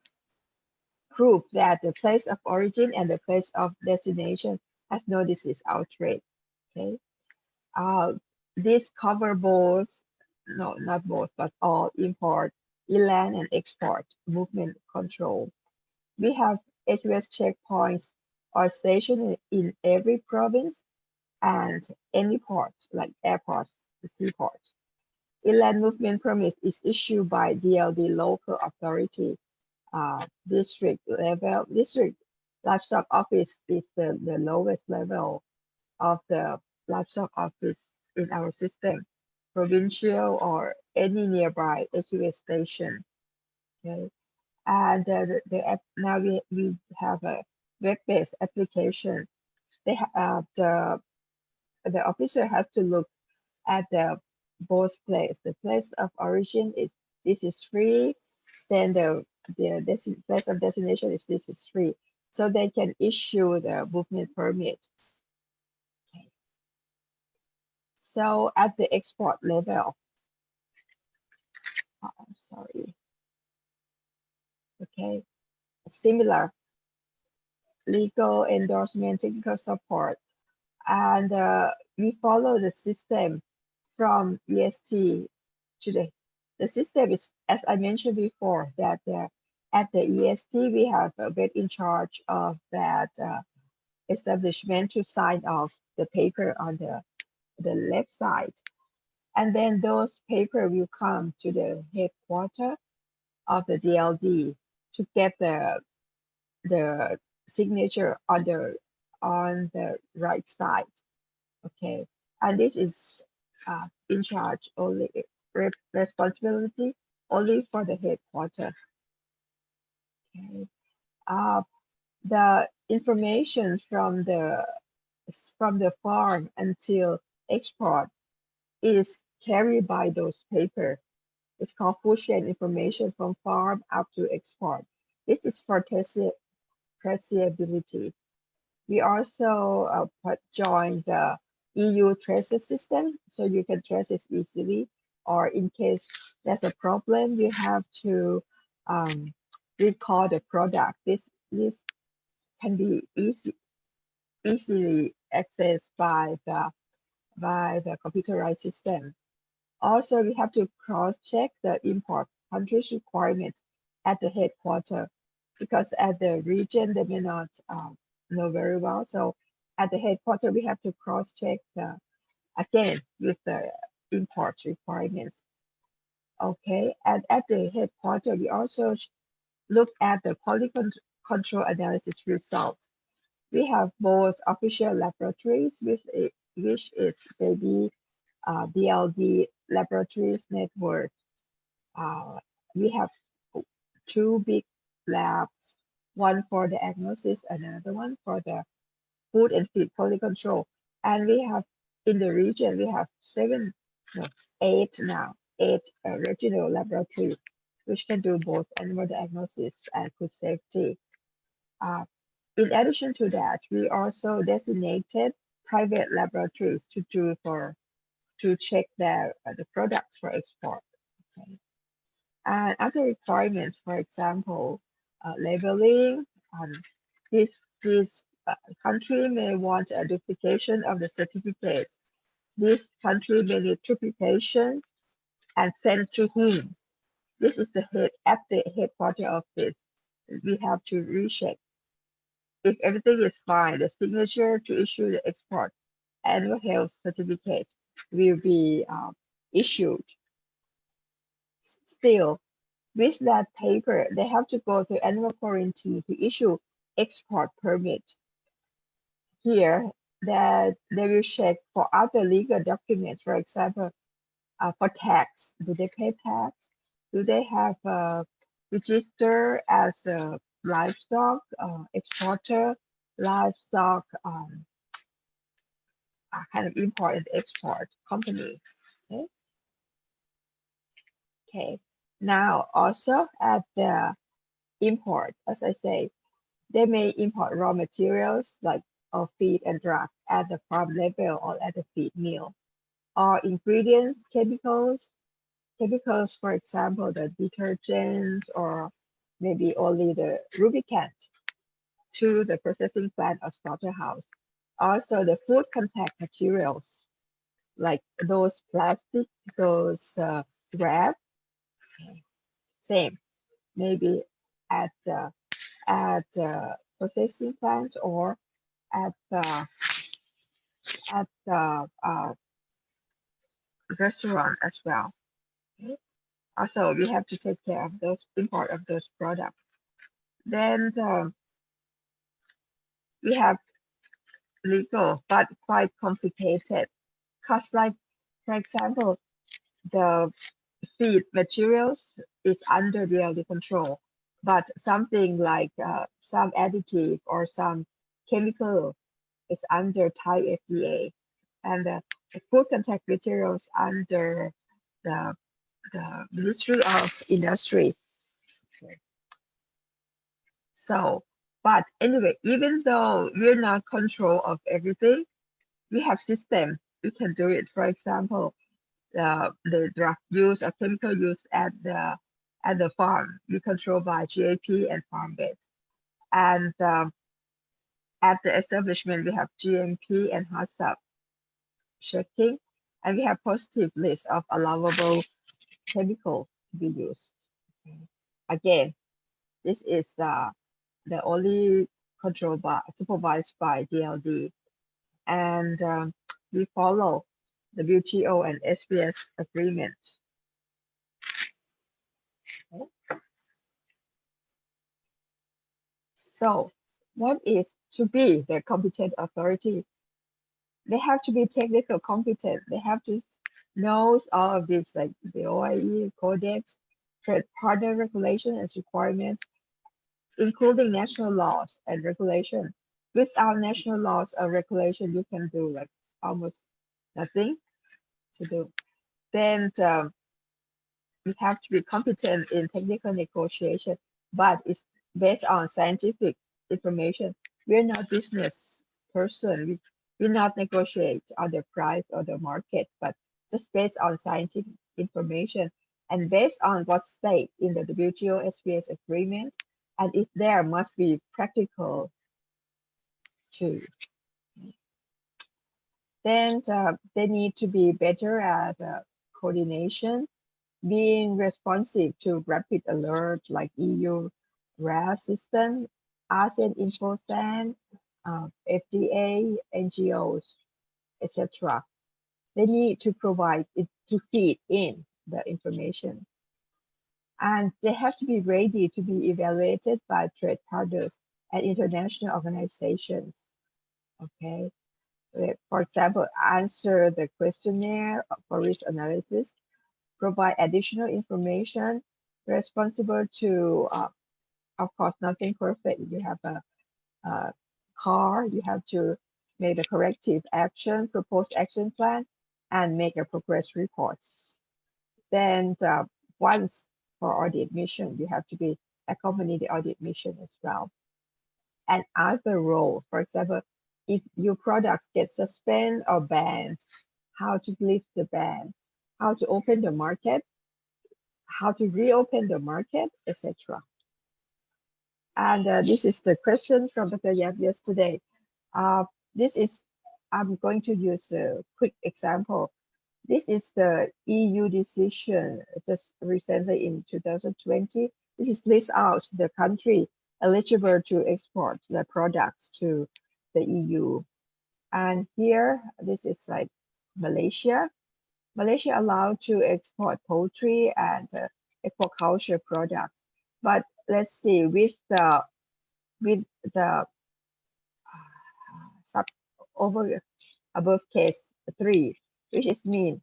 prove that the place of origin and the place of destination has no disease outbreak. Okay, this cover both, no, not both, but all import, inland and export movement control. We have AQS checkpoints or stationed in every province and any port, like airports, seaports. Inland movement permit is issued by DLD local authority, district level. District livestock office is the lowest level of the livestock office in our system, provincial or any nearby AQS station. Okay, and now we have a web-based application the officer has to look at the both place. The place of origin is this is free, then the place of destination is this is free, so they can issue the movement permit. Okay. So at the export level, sorry. Okay, similar legal endorsement, technical support, and we follow the system from EST to the system is, as I mentioned before, that at the EST we have a vet in charge of that establishment to sign off the paper on the left side, and then those paper will come to the headquarters of the DLD to get the signature on the right side. Okay, and this is in charge only responsibility only for the headquarters. Okay, the information from the farm until export is carried by those paper. It's called food chain information from farm up to export. This is for traceability. We also join the EU tracer system, so you can trace it easily. Or in case there's a problem, you have to recall the product. This can be easily accessed by the computerized system. Also, we have to cross-check the import country's requirements at the headquarters, because at the region they may not know very well. So at the headquarters, we have to cross-check again with the import requirements. Okay, and at the headquarters, we also look at the quality control analysis results. We have both official laboratories, which is maybe DLD laboratories network. We have two big labs, one for the diagnosis, another one for the food and feed quality control. And we have in the region, we have eight regional laboratories, which can do both animal diagnosis and food safety. In addition to that, we also designated private laboratories to check the products for export. Okay. And other requirements, for example, labeling. This country may want a duplication of the certificate. This country may need duplication and send to whom. This is the at the headquarters office. We have to recheck. If everything is fine, the signature to issue the export annual health certificate will be issued. Still, with that paper, they have to go to animal quarantine to issue export permit. Here, that they will check for other legal documents, for example, for tax. Do they pay tax? Do they have register as a livestock exporter, livestock kind of import and export company? Okay. Okay. Now also at the import, as I say, they may import raw materials like feed and drug at the farm level or at the feed mill, or ingredients, chemicals, for example, the detergents or maybe only the lubricant to the processing plant or slaughterhouse. Also the food contact materials, like those plastic, those wrap, same, maybe at the processing plant or at the restaurant as well. Okay. Also, we have to take care of those import of those products. Then we have legal but quite complicated, because like, for example, the feed materials is under DLD control, but something like some additive or some chemical is under Thai FDA, and the food contact materials under the Ministry of Industry. So, but anyway, even though we're not control of everything, we have system. We can do it. For example, the drug use or chemical use at the farm, we control by GAP and farm base. And at the establishment, we have GMP and HACCP checking, and we have positive list of allowable chemical to be used. Okay. Again, this is the only control by supervised by DLD, and we follow the WTO and SBS agreement. Okay. So, what is to be the competent authority? They have to be technical competent. They have to know all of this, like the OIE, Codex, trade partner regulation and requirements, including national laws and regulation. Without national laws or regulation, you can do like almost nothing to do. Then you have to be competent in technical negotiation, but it's based on scientific information. We're not business person. We not negotiate on the price or the market, but just based on scientific information and based on what's stated in the WTO SBS agreement. And if there must be practical too. Then they need to be better at coordination, being responsive to rapid alert like EU RAS system, ASEAN InfoSan, FDA, NGOs, etc. They need to provide it to feed in the information. And they have to be ready to be evaluated by trade partners and international organizations. Okay. For example, answer the questionnaire for risk analysis, provide additional information, responsible to, of course, nothing perfect. You have a car, you have to make a corrective action, propose action plan, and make a progress report. Then once for audit mission, you have to be accompany the audit mission as well. And other role, for example, if your products get suspended or banned, how to lift the ban, how to open the market, how to reopen the market, etc. And this is the question from Dr. Yap yesterday. I'm going to use a quick example. This is the EU decision just recently in 2020. This is list out the country eligible to export the products to the EU. And here, this is like Malaysia. Malaysia allowed to export poultry and aquaculture products. But let's see, with the above case 3, which is mean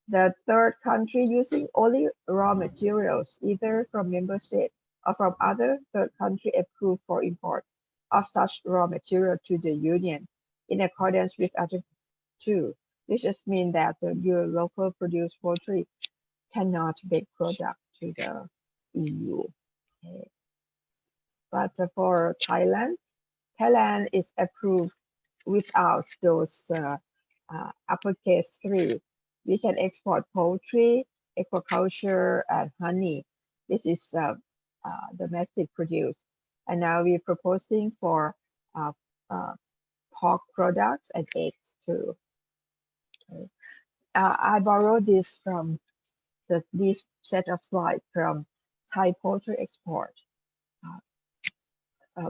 the third country using only raw materials, either from member state or from other third country approved for import of such raw material to the Union in accordance with Article 2, which just means that your local produced poultry cannot make product to the EU. Okay. But for Thailand is approved without those uppercase 3. We can export poultry, aquaculture, and honey. This is domestic produce. And now we're proposing for pork products and eggs too. Okay. I borrowed this from this set of slides from Thai Poultry Export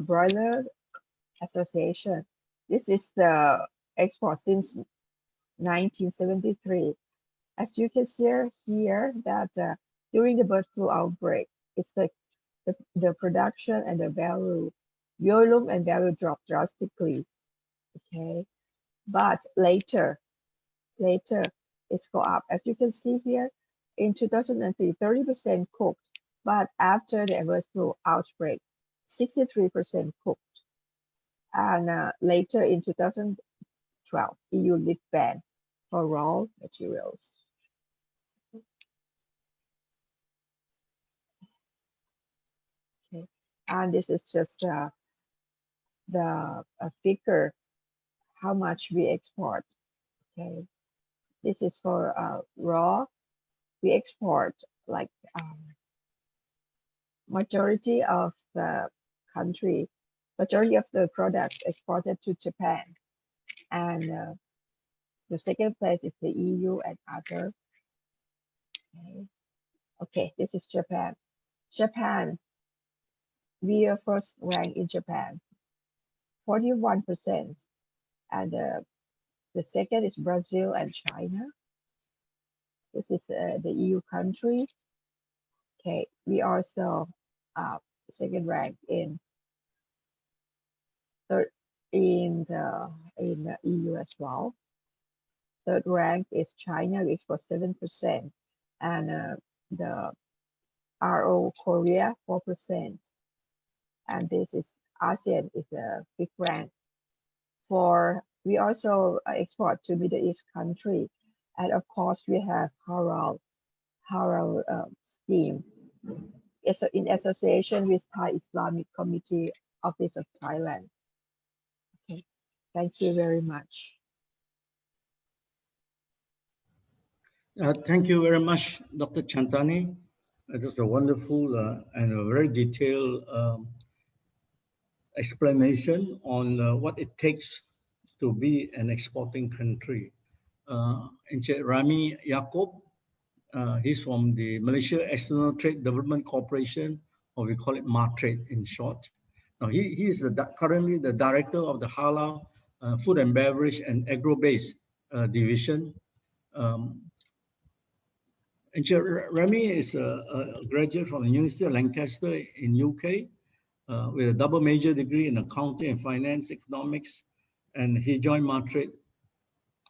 Broiler Association. This is the export since 1973. As you can see here that during the bird flu outbreak, it's the production and the value, volume and value dropped drastically. Okay, but later it's go up. As you can see here, in 2003, 30% cooked, but after the bird flu outbreak, 63% cooked. And later in 2012, EU lifted ban for raw materials. Okay, and this is just the figure how much we export. Okay, this is for raw. We export like majority of the products exported to Japan, and the second place is the EU and other. Okay, this is Japan. Japan, we are first ranked in Japan, 41%, and the second is Brazil and China. This is the EU country. Okay, we also second rank in the EU as well. Third rank is China, we export 7%, and the RO Korea 4%, and this is ASEAN is a big rank. We also export to Middle East country, and of course we have Halal scheme. It's in association with Thai Islamic Committee Office of Thailand. Okay, thank you very much. Thank you very much, Dr. Chantanee. That's a wonderful and a very detailed explanation on what it takes to be an exporting country. Encik Remee Yaakub, he's from the Malaysia External Trade Development Corporation, or we call it MATRADE in short. Now he is currently the director of the Halal Food and Beverage and Agro-Based Division. Remee is a graduate from the University of Lancaster in UK with a double major degree in accounting and finance economics, and he joined MATRADE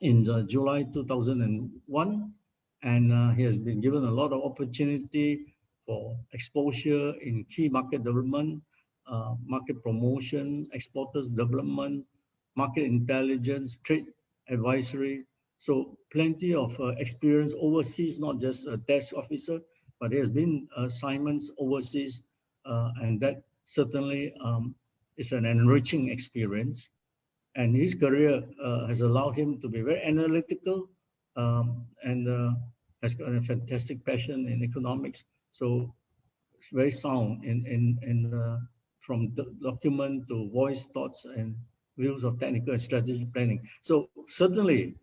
in July 2001, and he has been given a lot of opportunity for exposure in key market development, market promotion, exporters development, market intelligence, trade advisory. So plenty of experience overseas, not just a desk officer, but there has been assignments overseas, and that certainly is an enriching experience. And his career has allowed him to be very analytical and has got a fantastic passion in economics. So it's very sound from document to voice thoughts and views of technical and strategic planning. So certainly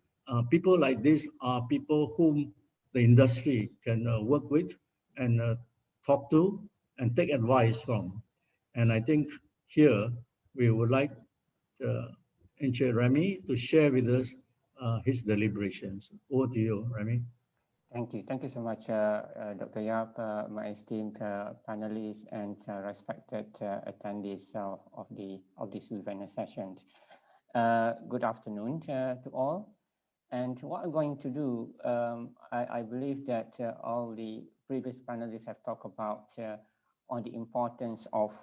people like this are people whom the industry can work with and talk to and take advice from. And I think here we would like Encik Remee to share with us his deliberations. Over to you, Remee. Thank you. Thank you so much, Dr. Yap, my esteemed panelists and respected attendees of this webinar session. Good afternoon to all. And what I'm going to do, I believe that all the previous panelists have talked about on the importance of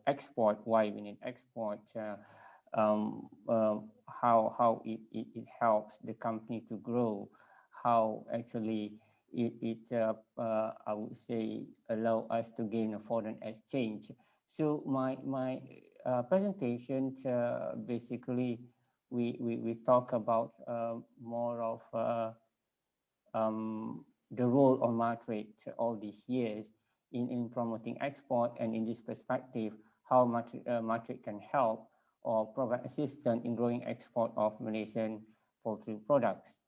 export, why we need export, how it helps the company to grow, how actually I would say allow us to gain a foreign exchange. So my presentation basically we talk about more of the role of MATRADE all these years in promoting export, and in this perspective how MATRADE can help or provide assistance in growing export of Malaysian poultry products.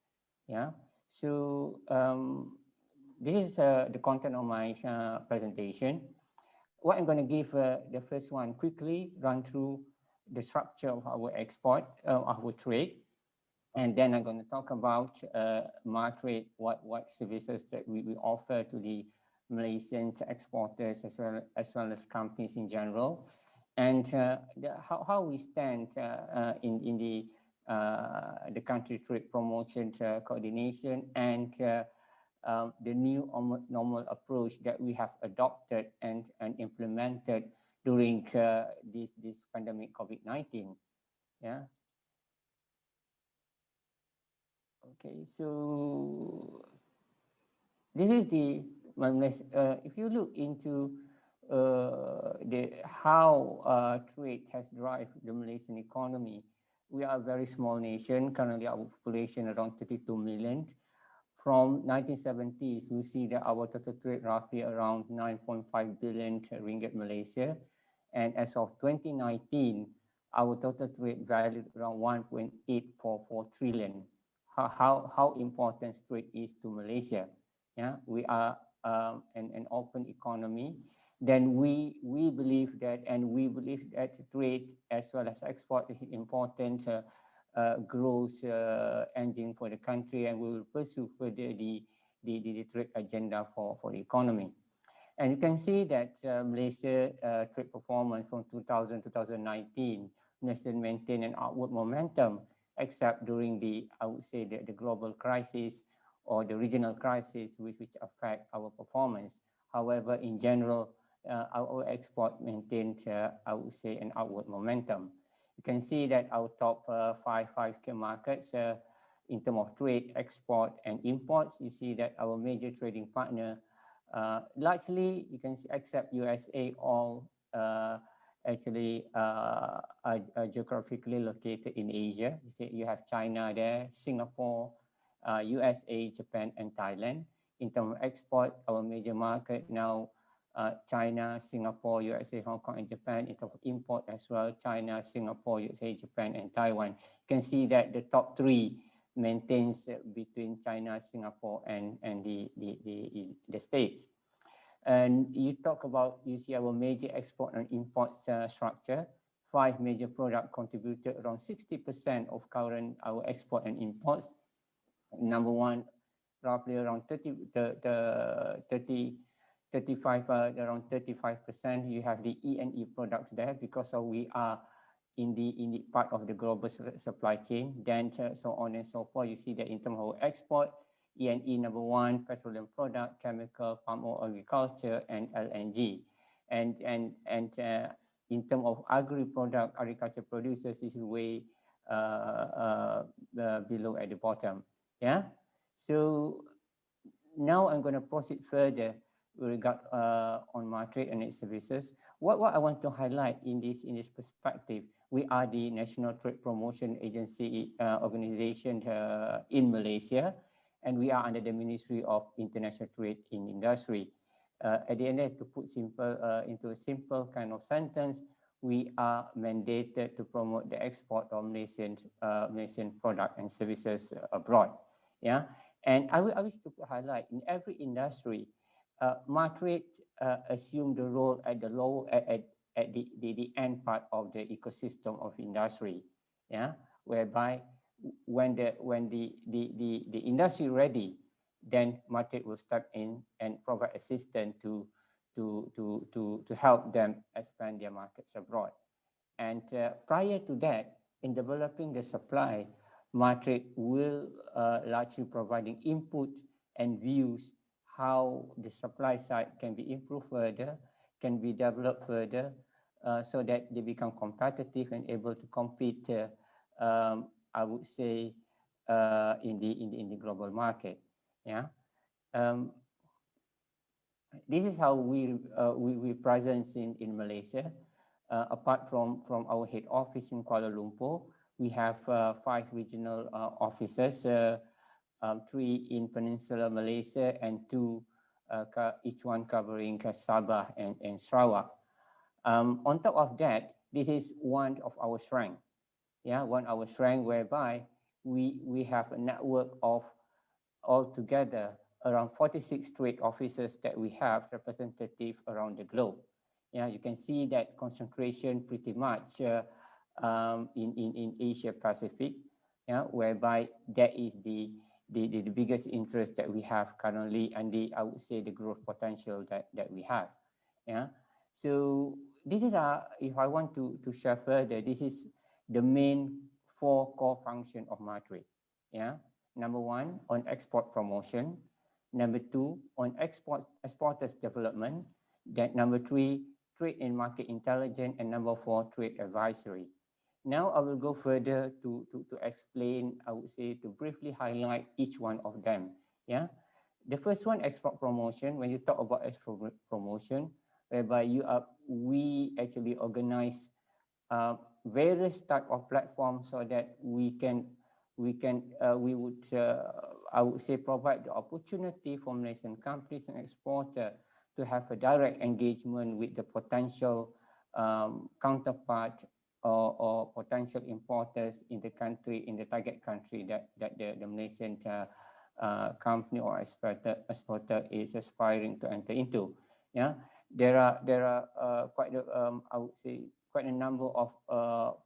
Yeah. So this is the content of my presentation. What I'm going to give the first one quickly run through the structure of our export, our trade, and then I'm going to talk about MATRADE, what services that we offer to the Malaysian exporters as well as companies in general, and how we stand in the country trade promotion coordination, and the new normal approach that we have adopted and implemented during this pandemic COVID-19. Yeah. Okay, so this is the if you look into how trade has driven the Malaysian economy, we are a very small nation. Currently, our population around 32 million. From 1970s, we see that our total trade roughly around 9.5 billion ringgit Malaysia, and as of 2019, our total trade valued around 1.844 trillion. How important trade is to Malaysia? Yeah, we are an open economy. Then we believe that, trade as well as export is important growth engine for the country, and we will pursue further the trade agenda for the economy. And you can see that Malaysia trade performance from 2000-2019, Malaysia maintained an upward momentum, except during the global crisis or the regional crisis which affect our performance. However, in general, our export maintained, an upward momentum. You can see that our top five key markets in terms of trade, export, and imports, you see that our major trading partner, largely you can see, except USA, all actually are geographically located in Asia. You see, you have China there, Singapore, USA, Japan, and Thailand. In terms of export, our major market now, China, Singapore, USA, Hong Kong, and Japan. In terms of import as well, China, Singapore, USA, Japan, and Taiwan. You can see that the top three maintains between China, Singapore, and the States. And you see our major export and import structure. 5 major products contributed around 60% of current our export and imports. Number one, roughly around 35%. You have the E&E products there because we are in the part of the global supply chain. Then so on and so forth. You see that in terms of export, E&E number one, petroleum product, chemical, palm oil, agriculture, and LNG. And in terms of agri-product, agriculture producers is way below at the bottom. Yeah. So now I'm going to proceed further with regard on MATRADE and its services. What I want to highlight in this perspective, we are the National Trade Promotion Agency organization in Malaysia, and we are under the Ministry of International Trade in Industry. At the end, to put into a simple kind of sentence, we are mandated to promote the export of Malaysian product and services abroad. Yeah, and I wish to highlight in every industry, MATRADE assume the role at the end part of the ecosystem of industry. Yeah, whereby when the industry ready, then MATRADE will step in and provide assistance to help them expand their markets abroad. And prior to that, in developing the supply, MATRADE will largely providing input and views how the supply side can be improved further, can be developed further, so that they become competitive and able to compete, I would say, in the global market. Yeah. This is how we present in Malaysia. Apart from our head office in Kuala Lumpur, we have 5 regional offices, 3 in Peninsular Malaysia and 2, each one covering Sabah and Sarawak. On top of that, this is one of our strengths. Yeah, one of our strengths whereby we have a network of altogether around 46 trade offices that we have representative around the globe. Yeah, you can see that concentration pretty much in Asia Pacific, yeah, whereby that is the biggest interest that we have currently, and I would say the growth potential that we have. Yeah, so this is if I want to share further, this is the main 4 core functions of MATRADE. Yeah, number 1 on export promotion, number 2 on exporters development, that number 3 trade and market intelligence, and number 4, trade advisory. Now I will go further to explain, I would say, to briefly highlight each one of them. Yeah, the first one, export promotion. When you talk about export promotion, whereby we actually organize various type of platforms so that we would I would say provide the opportunity for Malaysian companies and exporters to have a direct engagement with the potential counterpart or potential importers in the country, in the target country that the Malaysian company or exporter is aspiring to enter into. Yeah, there are quite I would say quite a number of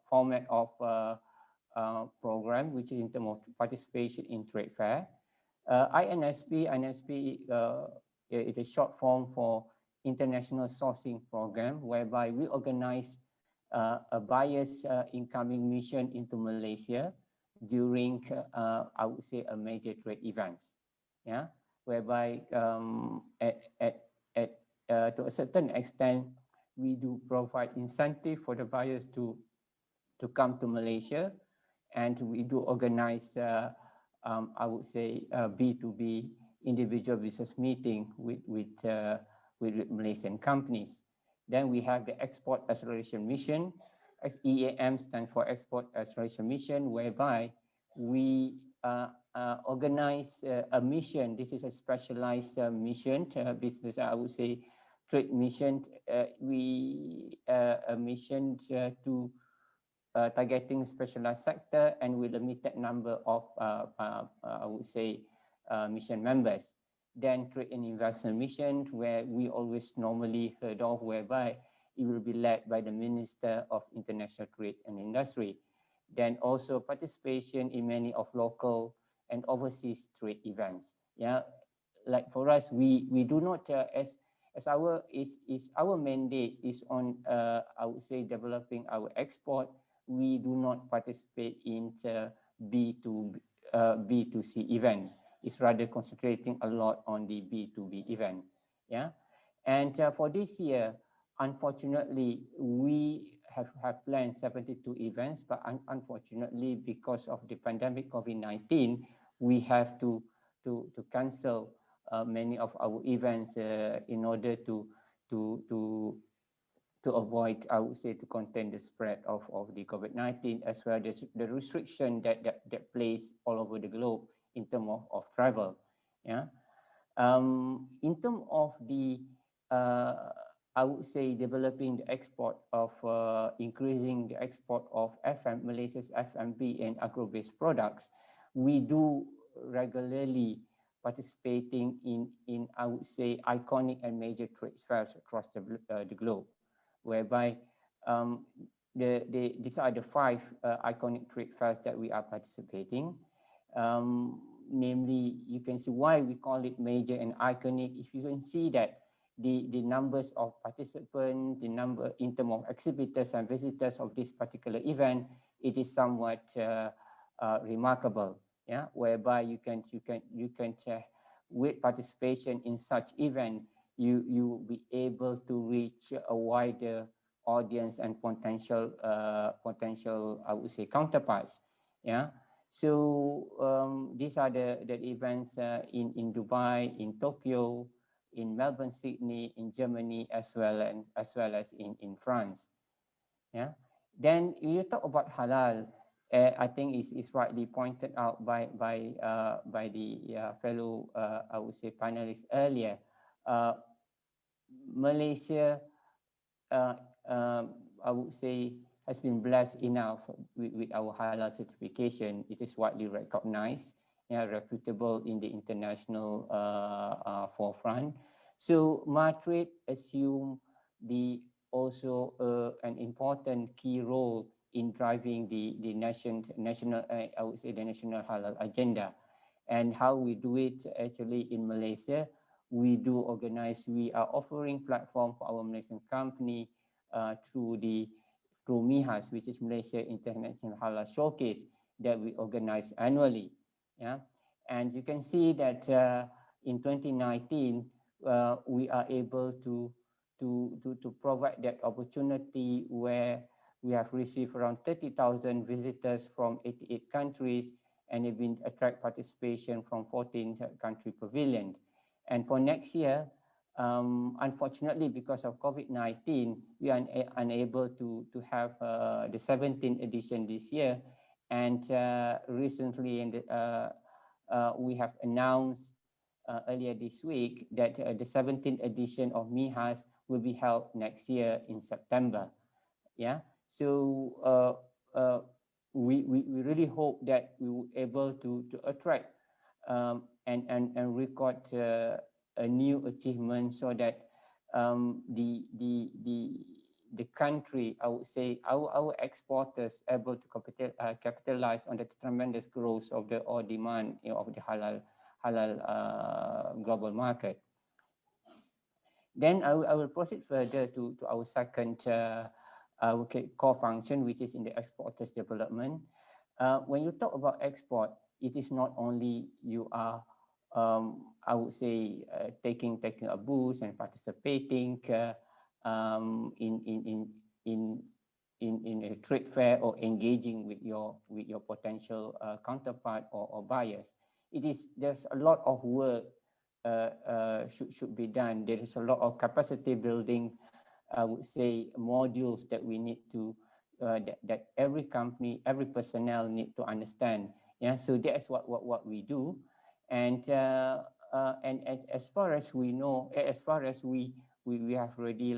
format of program, which is in terms of participation in trade fair. INSP is a short form for International Sourcing Program, whereby we organize a buyer's incoming mission into Malaysia during, I would say, a major trade events. Yeah, whereby to a certain extent, we do provide incentive for the buyers to come to Malaysia, and we do organize, I would say, B2B individual business meeting with Malaysian companies. Then we have the Export Acceleration Mission. EAM stands for Export Acceleration Mission, whereby we organize a mission. This is a specialized mission, business, I would say, trade mission. A mission to targeting specialized sector and with a limited number of, I would say, mission members. Then trade and investment mission, where we always normally heard of, whereby it will be led by the Minister of International Trade and Industry. Then also participation in many of local and overseas trade events. Yeah, like for us, we do not as our mandate is on I would say developing our export. We do not participate in B2C event. It's rather concentrating a lot on the B2B event. Yeah, and for this year, unfortunately, we have planned 72 events, but unfortunately, because of the pandemic COVID-19, we have to cancel many of our events in order to avoid, I would say, to contain the spread of the COVID-19, as well as the restriction that plays all over the globe in terms of travel. Yeah, in terms of the I would say developing the export of increasing the export of Malaysia's FMB and agro-based products, we do regularly participating in I would say iconic and major trade fairs across the globe, whereby these are the 5 iconic trade fairs that we are participating. Namely, you can see why we call it major and iconic. If you can see that the numbers of participants, the number in terms of exhibitors and visitors of this particular event, it is somewhat remarkable. Yeah, whereby you can with participation in such event, you will be able to reach a wider audience and potential I would say counterparts. Yeah, so these are the events in Dubai, in Tokyo, in Melbourne, Sydney, in Germany, as well as in France. Yeah. Then you talk about halal. I think is rightly pointed out by the fellow I would say panelists earlier. Malaysia, I would say, has been blessed enough with our halal certification. It is widely recognized, reputable in the international forefront. So MATRADE assume also an important key role in driving the national I would say the national halal agenda. And how we do it actually in Malaysia, we are offering platform for our Malaysian company through MIHAS, which is Malaysia International Halal Showcase, that we organize annually. Yeah, and you can see that in 2019 we are able to to provide that opportunity where we have received around 30,000 visitors from 88 countries and have been attract participation from 14 country pavilions. And for next year, unfortunately, because of COVID-19, we are unable to have the 17th edition this year. And recently, we have announced earlier this week that the 17th edition of MIHAS will be held next year in September. Yeah, so we really hope that we will be able to attract and record a new achievement, so that the country, I would say, our exporters able to capitalize on the tremendous growth of the oil demand of the halal global market. Then I will proceed further to our second core function, which is in the exporters development. When you talk about export, it is not only you are, I would say, taking a booth and participating in a trade fair or engaging with your potential counterpart or buyers. There's a lot of work should be done. There is a lot of capacity building, I would say, modules that we need to that every company, every personnel need to understand. Yeah, so that's what we do. And as far as we know, as far as we have already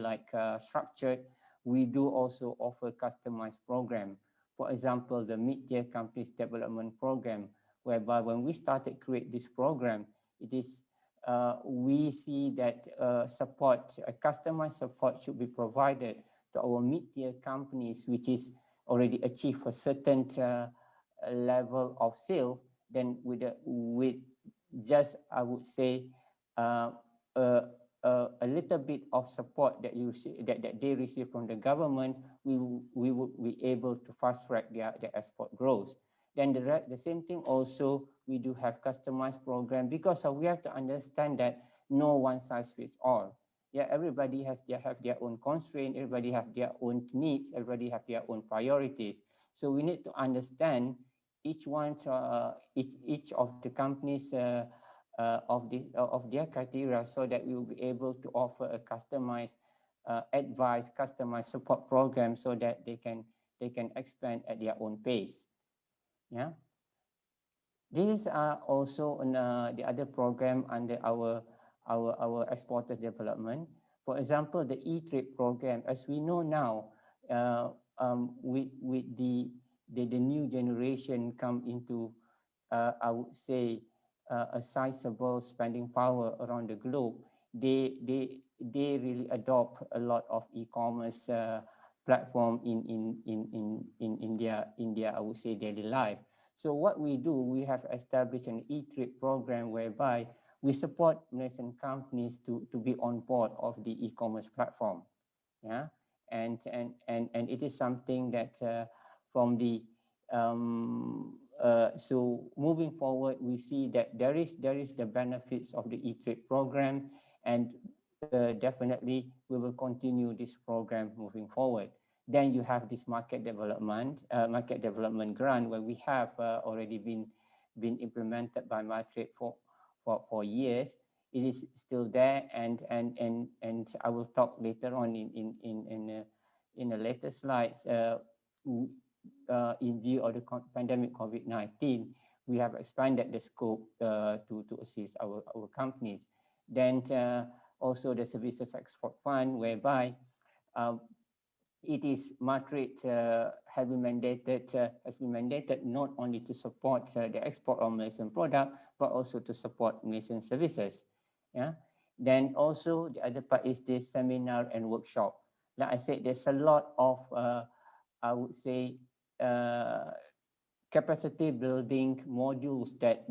structured, we do also offer customized program. For example, the mid-tier companies development program, whereby when we started create this program, it is we see that customized support should be provided to our mid-tier companies, which is already achieved a certain level of sales. Then with just, I would say, a little bit of support that that they receive from the government, we would be able to fast track their export growth. Then the same thing also, we do have customized program, because we have to understand that no one size fits all. Yeah, everybody have their own constraint, everybody have their own needs, everybody have their own priorities. So we need to understand each of the companies of their criteria, so that we will be able to offer a customized advice, customized support program, so that they can expand at their own pace. Yeah, these are also the other program under our exporters development. For example, the e-trade program, as we know now, with the new generation come into, I would say, a sizable spending power around the globe, they really adopt a lot of e-commerce platform in their I would say daily life. So what we do, we have established an e-trade program whereby we support Malaysian companies to be on board of the e-commerce platform. Yeah, and it is something that from the so moving forward, we see that there is the benefits of the e-trade program, and definitely we will continue this program moving forward. Then you have this market development grant, where we have already been implemented by MATRADE for years. It is still there, and I will talk later on in a later slides. In view of the pandemic COVID-19, we have expanded the scope to assist our companies. Then also the Services Export Fund, whereby it is MATRADE has been mandated not only to support the export of Malaysian product, but also to support Malaysian services. Yeah. Then also the other part is this seminar and workshop. Like I said, there's a lot of I would say capacity building modules that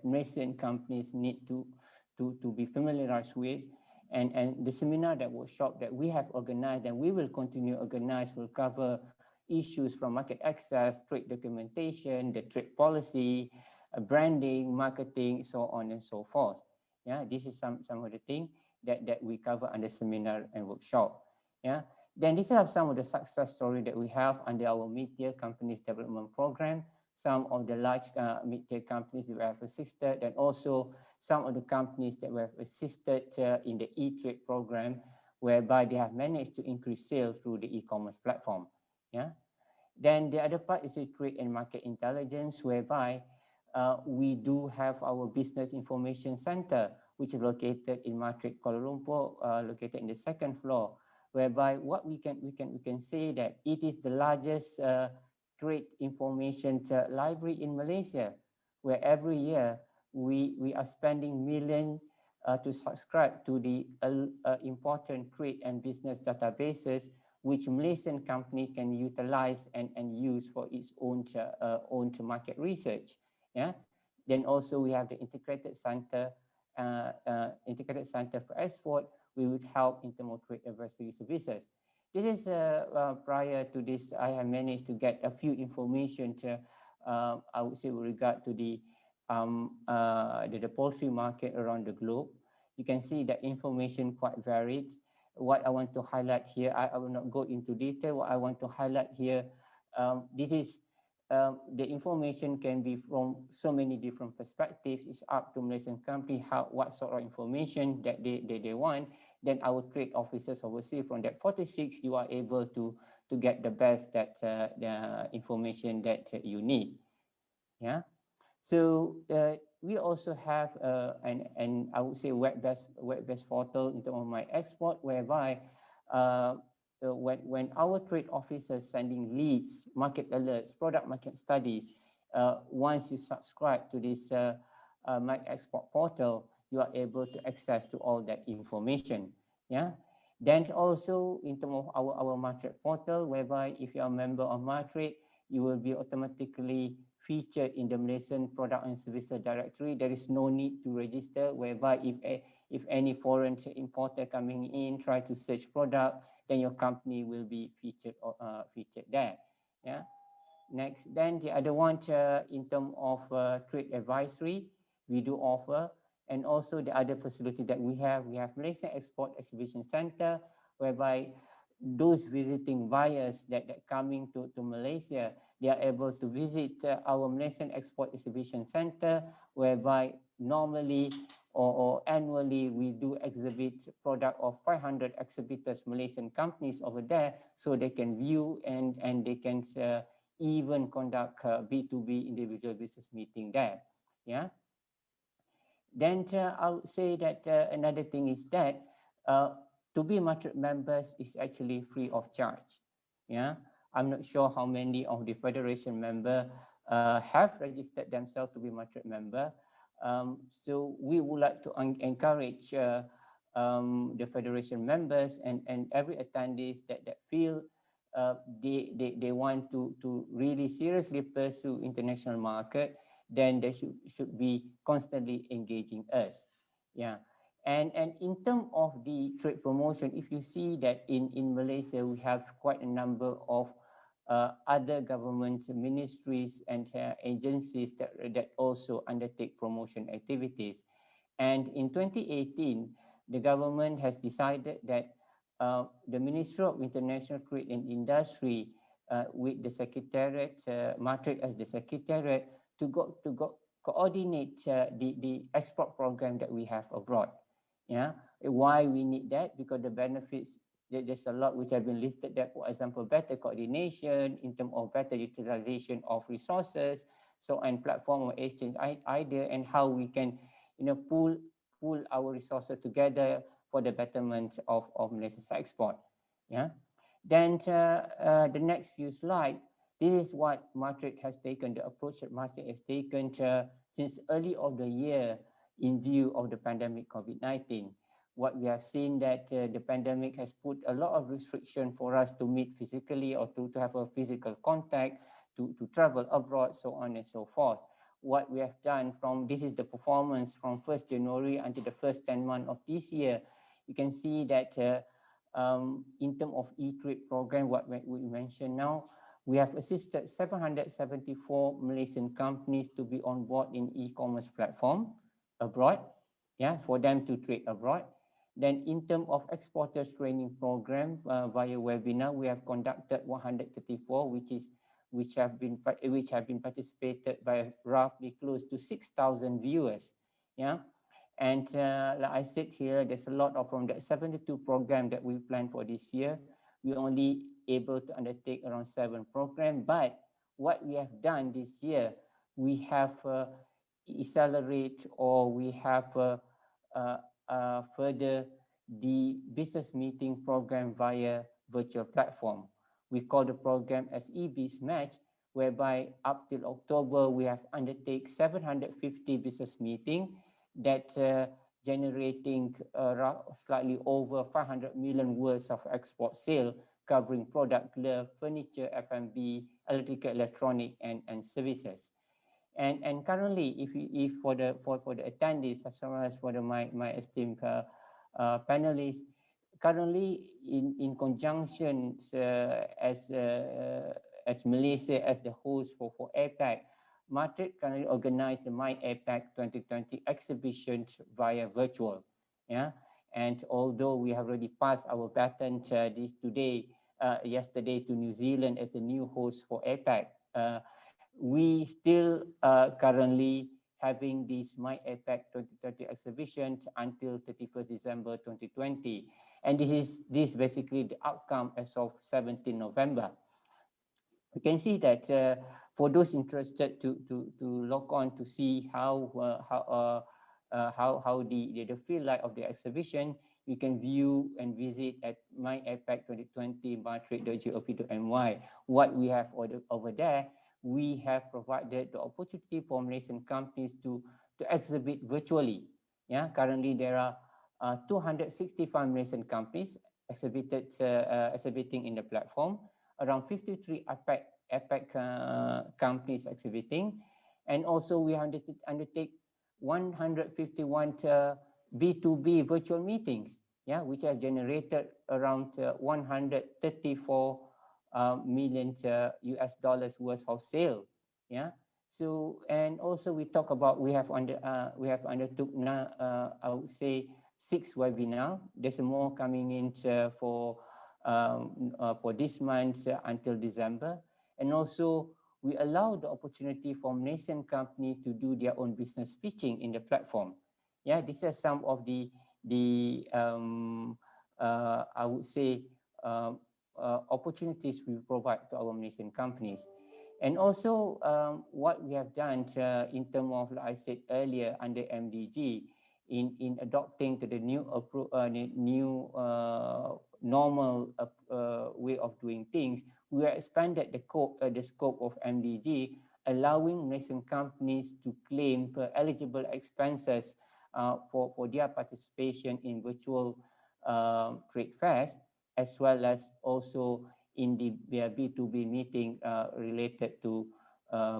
Malaysian companies need to be familiarized with. And the seminar, that workshop that we have organized and we will continue to organize, will cover issues from market access, trade documentation, the trade policy, branding, marketing, so on and so forth. Yeah, this is some of the thing. that we cover under seminar and workshop. Yeah. Then these are some of the success stories that we have under our mid-tier companies development program. Some of the large mid-tier companies that we have assisted, and also some of the companies that we have assisted in the e-trade program, whereby they have managed to increase sales through the e-commerce platform. Yeah. Then the other part is the trade and market intelligence, whereby we do have our business information center, which is located in MATRADE, Kuala Lumpur, located in the second floor, whereby what we can say that it is the largest trade information library in Malaysia, where every year we are spending millions to subscribe to the important trade and business databases, which Malaysian company can utilize and use for its own market research. Yeah. Then also we have the integrated center for export. We would help in terms of trade advisory services. This is prior to this, I have managed to get a few information I would say with regard to the poultry market around the globe. You can see that information quite varied. What I want to highlight here, I will not go into detail. What I want to highlight here, this is the information can be from so many different perspectives. It's up to Malaysian company what sort of information that they want. Then our trade officers overseas from that 46, you are able to get the best the information that you need. Yeah. So we also have an I would say web-based portal in terms of my export, whereby when our trade officers sending leads, market alerts, product market studies, once you subscribe to this my export portal, you are able to access to all that information. Yeah. Then also in terms of our MATRADE portal, whereby if you are a member of MATRADE, you will be automatically featured in the Malaysian Product and Services Directory. There is no need to register, whereby if any foreign importer coming in try to search product, then your company will be featured there. Yeah. Next, then the other one in terms of trade advisory, we do offer, and also the other facility that we have Malaysian Export Exhibition Center, whereby those visiting buyers that coming to Malaysia, they are able to visit our Malaysian Export Exhibition Center, whereby normally or annually we do exhibit product of 500 exhibitors, Malaysian companies over there, so they can view and they can even conduct B2B individual business meeting there. Yeah. Then I would say that another thing is that to be MATRADE members is actually free of charge. Yeah, I'm not sure how many of the federation member have registered themselves to be MATRADE member. So we would like to encourage the federation members and every attendees that feel they want to really seriously pursue international market, then they should be constantly engaging us. Yeah. And in terms of the trade promotion, if you see that in Malaysia, we have quite a number of other government ministries and agencies that also undertake promotion activities. And in 2018, the government has decided that the Ministry of International Trade and Industry, with the Secretariat, MATRADE as the Secretariat, to coordinate the export program that we have abroad. Yeah, why we need that? Because the benefits, there's a lot which have been listed there. For example, better coordination in terms of better utilization of resources, so and platform or exchange idea, and how we can, pool our resources together for the betterment of Malaysia's export. Yeah. Then the next few slides. This is what MATRADE has taken, the approach that MATRADE has taken since early of the year in view of the pandemic COVID-19. What we have seen that the pandemic has put a lot of restriction for us to meet physically or to have a physical contact, to travel abroad, so on and so forth. What we have done this is the performance from 1st January until the first 10 months of this year. You can see that in terms of e-trade program, what we mentioned now, we have assisted 774 Malaysian companies to be on board in e-commerce platform abroad, yeah, for them to trade abroad. Then in terms of exporters training program via webinar, we have conducted 134, which have been participated by roughly close to 6,000 viewers. Yeah, and like I said here, there's a lot of from that 72 program that we planned for this year. We only able to undertake around 7 programs, but what we have done this year, we have accelerate, or we have further the business meeting program via virtual platform. We call the program as eBiz Match, whereby up till October, we have undertake 750 business meeting that generating slightly over 500 million worth of export sale, covering product, glove, furniture, F&B, electrical, electronic, and services. And currently, if for the attendees as well as for my esteemed panelists, currently in conjunction as Malaysia as the host for APEC, MATRADE currently organized the My APEC 2020 exhibition via virtual. Yeah, and although we have already passed our baton yesterday to New Zealand as the new host for APEC, we still currently having this My APEC 2020 exhibition until 31st December 2020. And this is basically the outcome as of 17 November. You can see that for those interested to log on to see how the feel like of the exhibition, you can view and visit at My APEC 2020 matrade.gov.my. What we have over there, we have provided the opportunity for Malaysian companies to exhibit virtually. Yeah, currently there are 265 Malaysian companies exhibiting in the platform, around 53 APEC companies exhibiting, and also we undertake 151 B2B virtual meetings, yeah, which have generated around 134 million US dollars worth of sale. Yeah, so and also we talk about we have undertook I would say 6 webinars. There's more coming in for this month until December, and also we allow the opportunity for Malaysian company to do their own business pitching in the platform. Yeah, these are some of the I would say opportunities we provide to our Malaysian companies. And also what we have done in terms of, like I said earlier, under MDG, in adopting to the new normal way of doing things, we have expanded the scope of MDG, allowing Malaysian companies to claim eligible expenses for their participation in virtual trade fairs, as well as also in the B2B meeting related to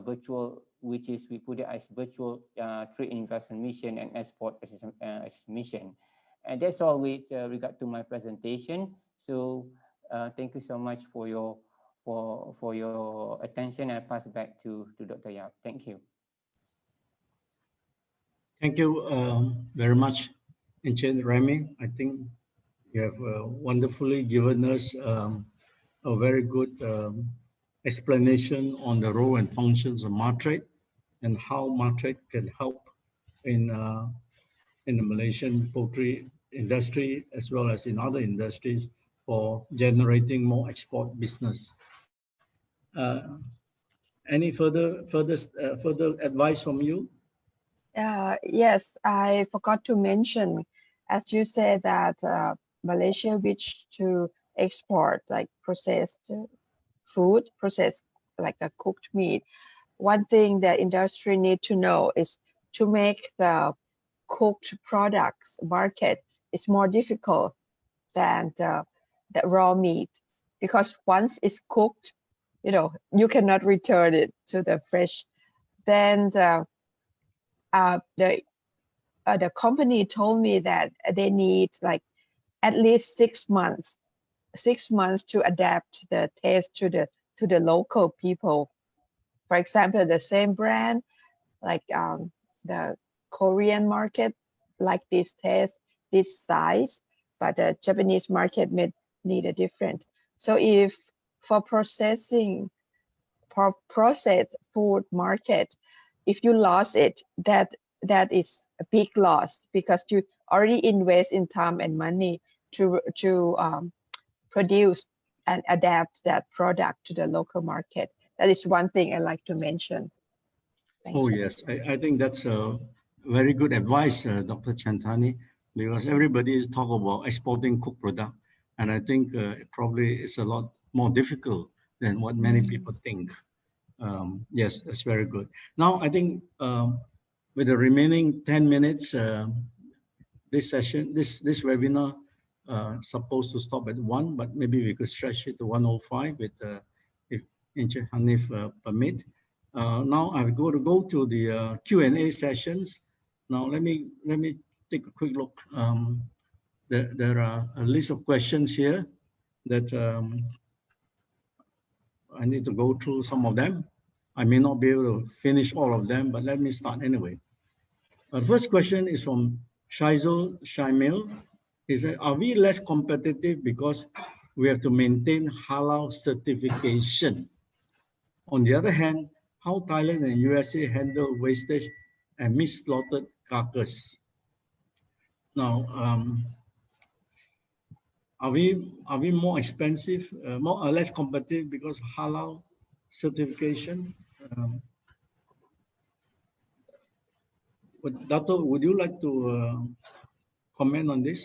virtual, which is we put it as virtual trade investment mission and export mission. And that's all with regard to my presentation. So thank you so much for your attention. I pass back to Dr. Yap. Thank you. Thank you very much, Encik Remee. I think you have wonderfully given us a very good explanation on the role and functions of MATRADE and how MATRADE can help in the Malaysian poultry industry as well as in other industries for generating more export business. Any further advice from you? Yes, I forgot to mention, as you said that Malaysia wish to export like processed food, processed like a cooked meat. One thing the industry need to know is to make the cooked products market is more difficult than the raw meat, because once it's cooked, you know, you cannot return it to the fresh. Then the company told me that they need like at least 6 months to adapt the taste to the local people. For example, the same brand, like the Korean market, like this taste, this size, but the Japanese market may need a different. So if for processed food market, if you lost it, that is a big loss, because you already invest in time and money to produce and adapt that product to the local market. That is one thing I like to mention. Thank you. Yes, I think that's a very good advice, Dr. Chantanee, because everybody is talking about exporting cooked product, and I think it probably is a lot more difficult than what many people think. Yes, that's very good. Now, I think with the remaining 10 minutes, this session, this webinar, supposed to stop at 1, but maybe we could stretch it to 1:05 with, if Engineer Hanif permit. Now I'm going to go to the Q&A sessions. Now let me take a quick look. There are a list of questions here that I need to go through some of them. I may not be able to finish all of them, but let me start anyway. The first question is from Shaizul Shaimil. He said, are we less competitive because we have to maintain halal certification? On the other hand, how Thailand and USA handle wastage and mis-slaughtered carcass? Now, are we more expensive, more or less competitive because halal certification? Dato, would you like to comment on this?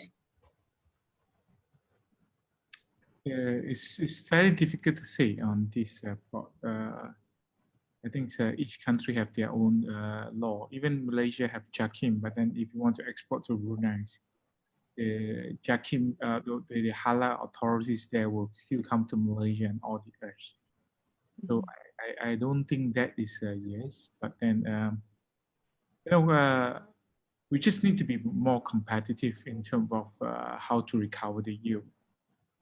It's very difficult to say on this. I think each country have their own law. Even Malaysia have JAKIM, but then if you want to export to Brunei, JAKIM, the halal authorities there will still come to Malaysia and audit us. So I don't think that is a yes, but then we just need to be more competitive in terms of how to recover the yield.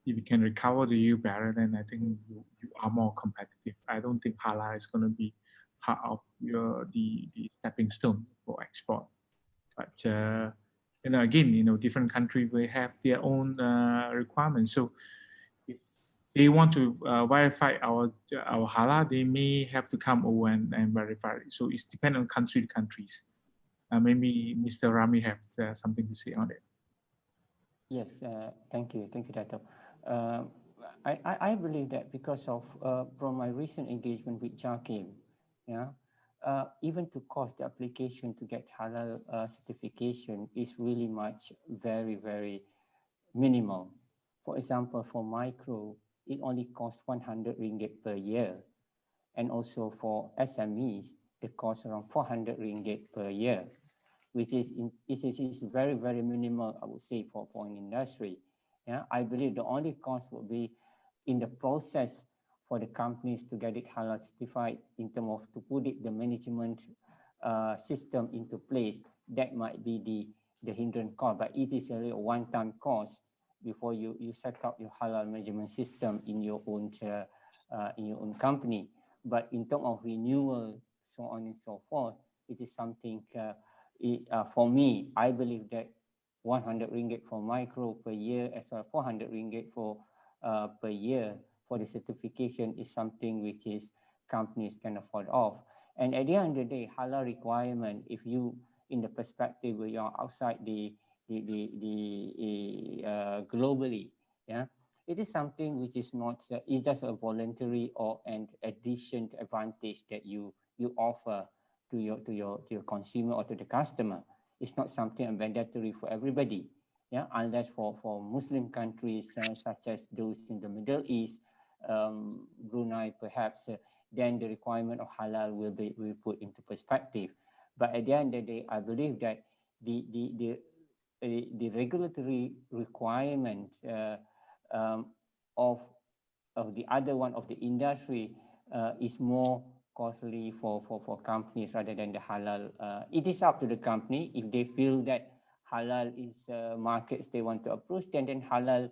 If you can recover the yield better, then I think you are more competitive. I don't think halal is going to be part of the stepping stone for export. But again, different countries will have their own requirements. So if they want to verify our halal, they may have to come over and verify it. So it's dependent on country to countries. Maybe Mr. Rami have something to say on it. Yes, thank you, Dato. I believe that because of from my recent engagement with JAKIM, even to cost the application to get halal certification is really very, very minimal. For example, for micro, it only costs 100 ringgit per year. And also for SMEs, the cost around 400 ringgit per year, which is very, very minimal, I would say, for an industry. I believe the only cost will be in the process for the companies to get it halal certified, in terms of to put the management system into place. That might be the hindrance cost, but it is a one-time cost before you set up your halal management system in your own company. But in terms of renewal, so on and so forth, it is something for me, I believe that 100 ringgit for micro per year, as well as 400 ringgit for per year for the certification is something which is companies can afford off. And at the end of the day, halal requirement, if you in the perspective where you are outside the globally, it is something which is not it's just a voluntary or an addition advantage that you offer to your consumer or to the customer. It's not something mandatory for everybody, unless for Muslim countries such as those in the Middle East, Brunei perhaps, then the requirement of halal will be put into perspective. But at the end of the day, I believe that the regulatory requirement of the other one of the industry is more costly for companies rather than the halal. It is up to the company. If they feel that halal is markets they want to approach, then halal,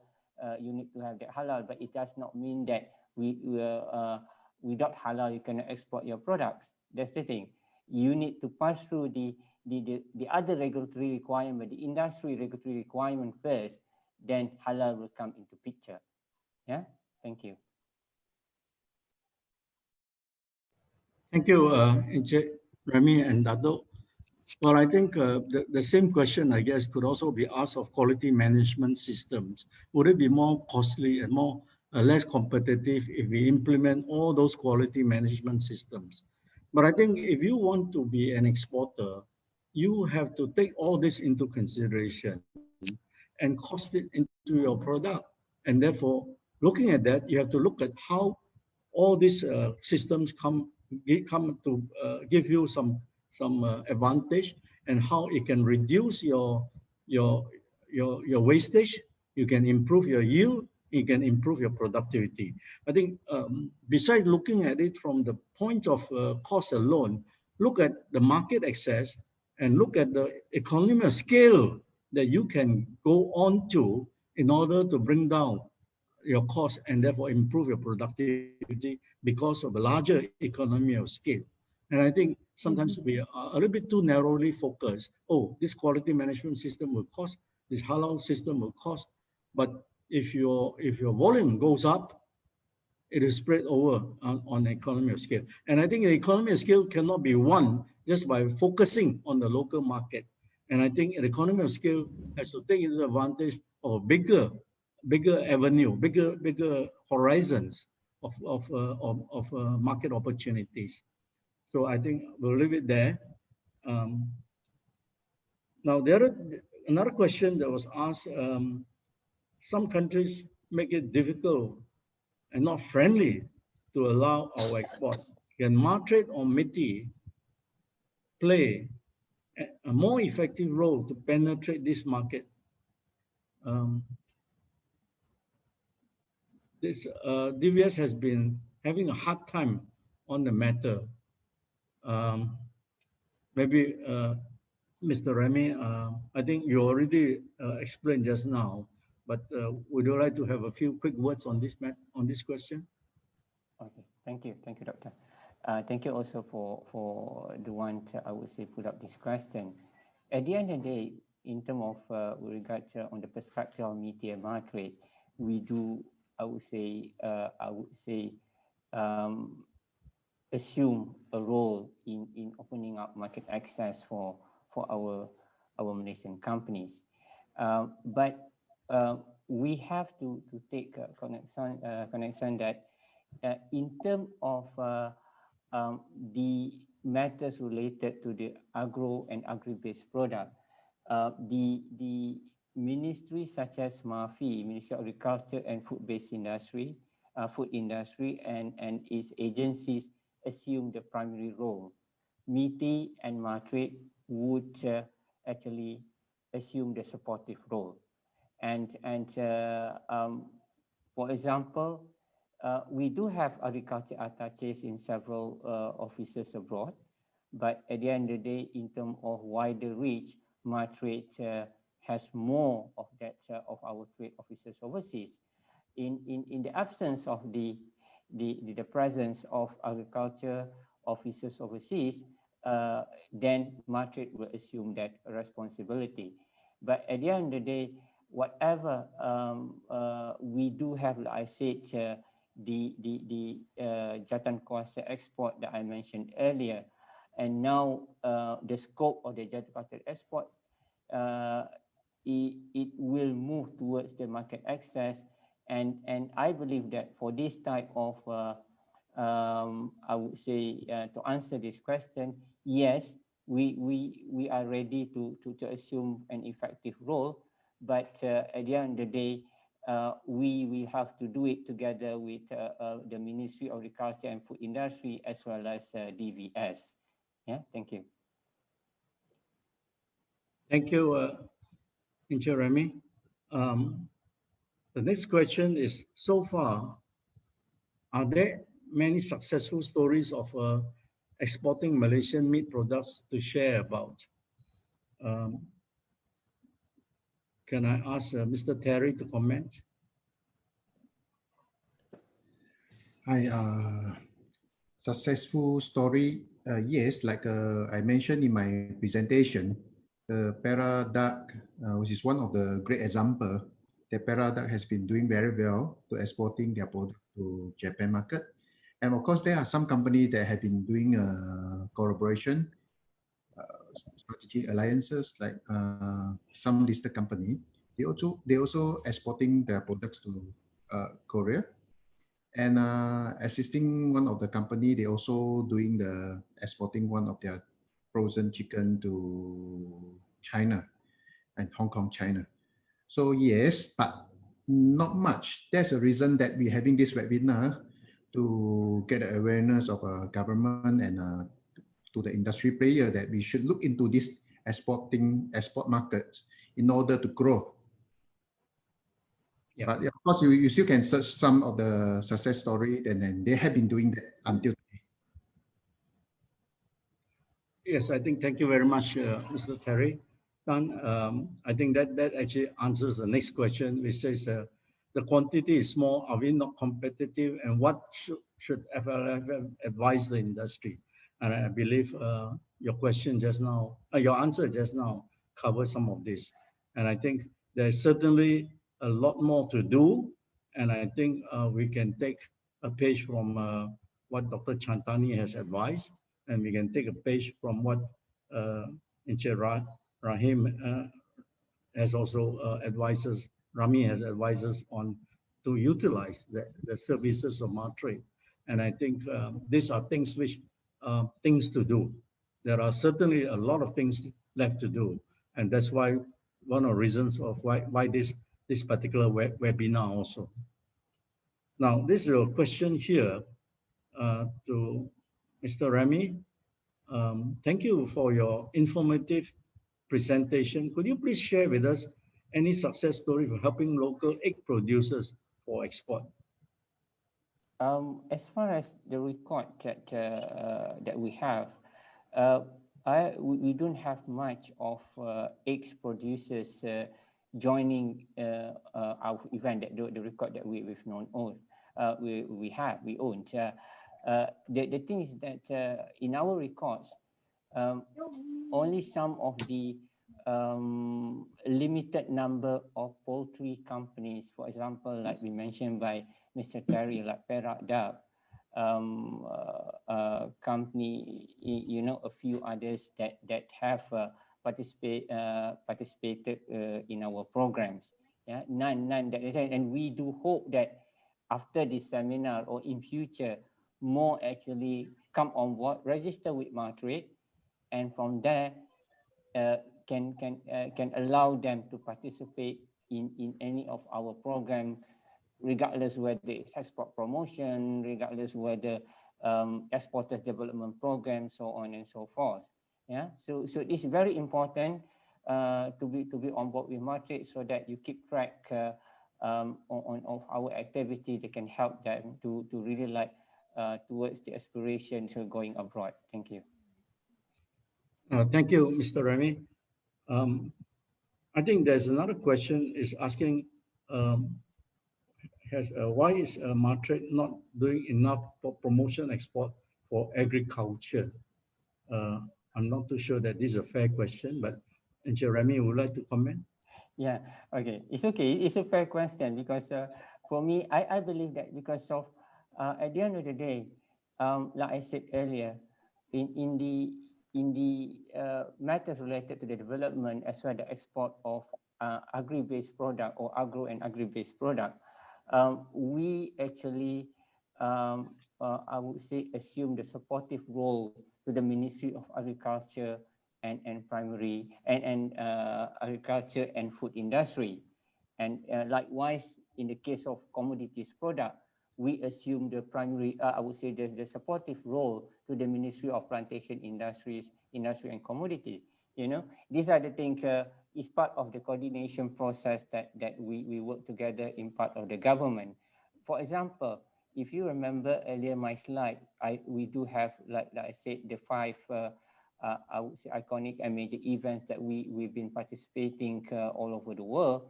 you need to have that halal. But it does not mean that without halal you cannot export your products. That's the thing. You need to pass through the other regulatory requirement, the industry regulatory requirement first, then halal will come into picture. Yeah, thank you. Thank you, Remee and Datuk. Well, I think the same question, I guess, could also be asked of quality management systems. Would it be more costly and more less competitive if we implement all those quality management systems? But I think if you want to be an exporter, you have to take all this into consideration and cost it into your product. And therefore, looking at that, you have to look at how all these systems come to give you some advantage, and how it can reduce your wastage. You can improve your yield. You can improve your productivity. I think besides looking at it from the point of cost alone, look at the market access and look at the economy of scale that you can go on to in order to bring down your cost and therefore improve your productivity because of a larger economy of scale. And I think sometimes we are a little bit too narrowly focused. Oh, this quality management system will cost, this halal system will cost. But if your volume goes up, it is spread over on the economy of scale. And I think the economy of scale cannot be won just by focusing on the local market. And I think the economy of scale has to take into advantage of a bigger avenue, bigger horizons of market opportunities. So I think we'll leave it there. Now another question that was asked. Some countries make it difficult and not friendly to allow our export. Can MATRADE or MITI play a more effective role to penetrate this market? DVS has been having a hard time on the matter. Maybe Mr. Remee, I think you already explained just now, but would you like to have a few quick words on this question? Okay, thank you, Doctor. Thank you also for the one I would say put up this question. At the end of the day, in terms of with regard on the perspective of MITI and MATRADE, we do, I would say, assume a role in opening up market access for our Malaysian companies. But we have to take connection that in terms of the matters related to the agro and agri-based product, the ministries such as MAFI, Ministry of Agriculture and Food-Based Industry, Food Industry, and its agencies assume the primary role. MITI and MATRADE would actually assume the supportive role. And for example, we do have agriculture attaches in several offices abroad, but at the end of the day, in terms of wider reach, MATRADE has more of that of our trade officers overseas. In the absence of the presence of agriculture officers overseas, then MATRADE will assume that responsibility. But at the end of the day, whatever we do have, like I said, the Jatan Kuasa export that I mentioned earlier, and now the scope of the Jatan Kuasa export, it will move towards the market access, and I believe that for this type of I would say to answer this question, yes, we are ready to assume an effective role, but at the end of the day, we have to do it together with the Ministry of Agriculture and Food Industry as well as DVS. Yeah, thank you. Thank you, Mr. Remee. The next question is, so far, are there many successful stories of exporting Malaysian meat products to share about? Can I ask Mr. Terry to comment? Hi, successful story, yes, like I mentioned in my presentation, the Para duck, which is one of the great example, the product has been doing very well to exporting their product to Japan market. And of course, there are some companies that have been doing collaboration, strategic alliances, like some listed company. They also exporting their products to Korea, and assisting one of the company. They also doing the exporting one of their frozen chicken to China and Hong Kong, China. So yes, but not much. That's the reason that we're having this webinar, to get awareness of government and to the industry player that we should look into this export markets in order to grow. Yeah. But of course, you still can search some of the success story, and then they have been doing that until today. Yes, I think thank you very much, Mr. Terry Tan. I think that actually answers the next question, which says the quantity is small. Are we not competitive? And what should FLFAM advise the industry? And I believe your question just now, your answer just now covers some of this. And I think there's certainly a lot more to do. And I think we can take a page from what Dr. Chantanee has advised, and we can take a page from what Engineer Rahim has also advises, Rami has advised us on, to utilize the services of MATRADE. And I think these are things which things to do. There are certainly a lot of things left to do, and that's why one of the reasons of why this particular webinar also. Now, this is a question here to Mr. Remee. Thank you for your informative presentation. Could you please share with us any success story for helping local egg producers for export? As far as the record that we have, we don't have much of eggs producers joining our event. The record that we've known of, we own. The thing is that in our records, only some of the limited number of poultry companies, for example, like we mentioned by Mr. Terry, like Perak Duck company, a few others that have participated in our programs. Yeah, none that, and we do hope that after this seminar or in future, more actually come on board, register with MATRADE, and from there can allow them to participate in any of our program, regardless whether it's export promotion, regardless whether exporters development program, so on and so forth. Yeah, so it's very important to be on board with MATRADE, so that you keep track of our activity that can help them to really like towards the aspiration to going abroad. Thank you. Thank you, Mr. Remee. I think there's another question is asking, why is MATRADE not doing enough for promotion export for agriculture? I'm not too sure that this is a fair question, but Engineer Remee would like to comment. Yeah, okay. It's okay. It's a fair question, because for me, I believe that because of, at the end of the day, like I said earlier, in the matters related to the development as well as the export of agri-based product or agro and agri-based product, we actually, I would say, assume the supportive role to the Ministry of Agriculture and Primary and Agriculture and Food Industry. And likewise, in the case of commodities product, we assume the primary, I would say, the supportive role to the Ministry of Plantation Industries, Industry and Commodity. These are the things, is part of the coordination process that we work together in part of the government. For example, if you remember earlier my slide, we do have, like I said, the 5 I would say iconic and major events that we've been participating all over the world.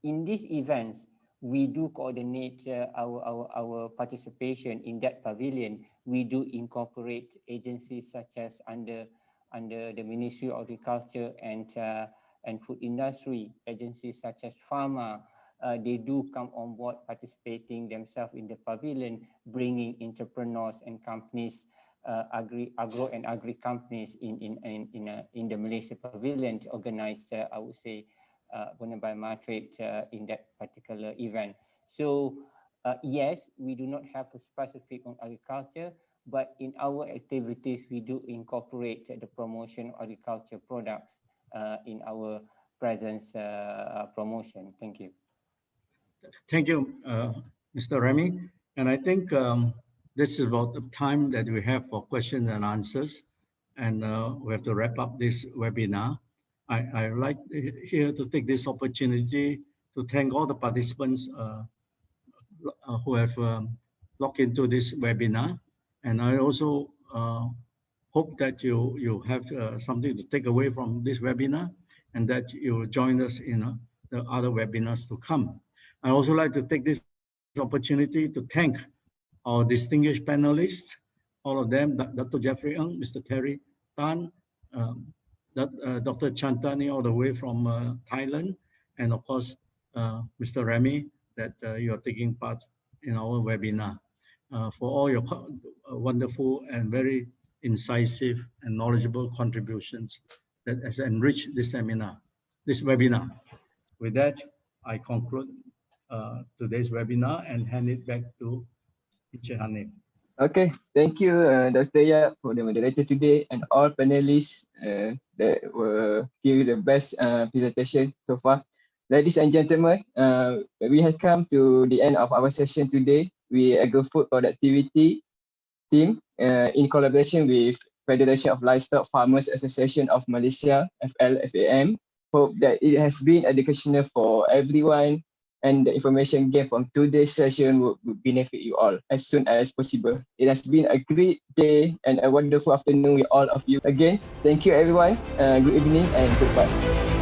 In these events, we do coordinate our participation in that pavilion. We do incorporate agencies such as under the Ministry of Agriculture and and food industry, agencies such as pharma, they do come on board participating themselves in the pavilion, bringing entrepreneurs and companies, agro and agri companies in the Malaysia pavilion to organize, I would say, by MATRADE in that particular event. So yes, we do not have a specific on agriculture, but in our activities, we do incorporate the promotion of agriculture products in our presence promotion. Thank you. Thank you, Mr. Remee. And I think this is about the time that we have for questions and answers. And we have to wrap up this webinar. I would like here to take this opportunity to thank all the participants who have logged into this webinar. And I also hope that you have something to take away from this webinar and that you will join us in the other webinars to come. I also like to take this opportunity to thank our distinguished panelists, all of them, Datuk Jeffrey Ng, Mr. Terry Tan, Dr. Chantanee all the way from Thailand, and of course, Mr. Remee, that you are taking part in our webinar, for all your wonderful and very incisive and knowledgeable contributions that has enriched this webinar. With that, I conclude today's webinar and hand it back to Teacher Hanif. Okay, thank you, Dr. Yap, for the moderator today, and all panelists that were giving the best presentation so far. Ladies and gentlemen, we have come to the end of our session today. We Agro-Food Productivity team, in collaboration with Federation of Livestock Farmers Association of Malaysia, FLFAM, hope that it has been educational for everyone, and the information gained from today's session will benefit you all as soon as possible. It has been a great day and a wonderful afternoon with all of you. Again, thank you everyone. Good evening and goodbye.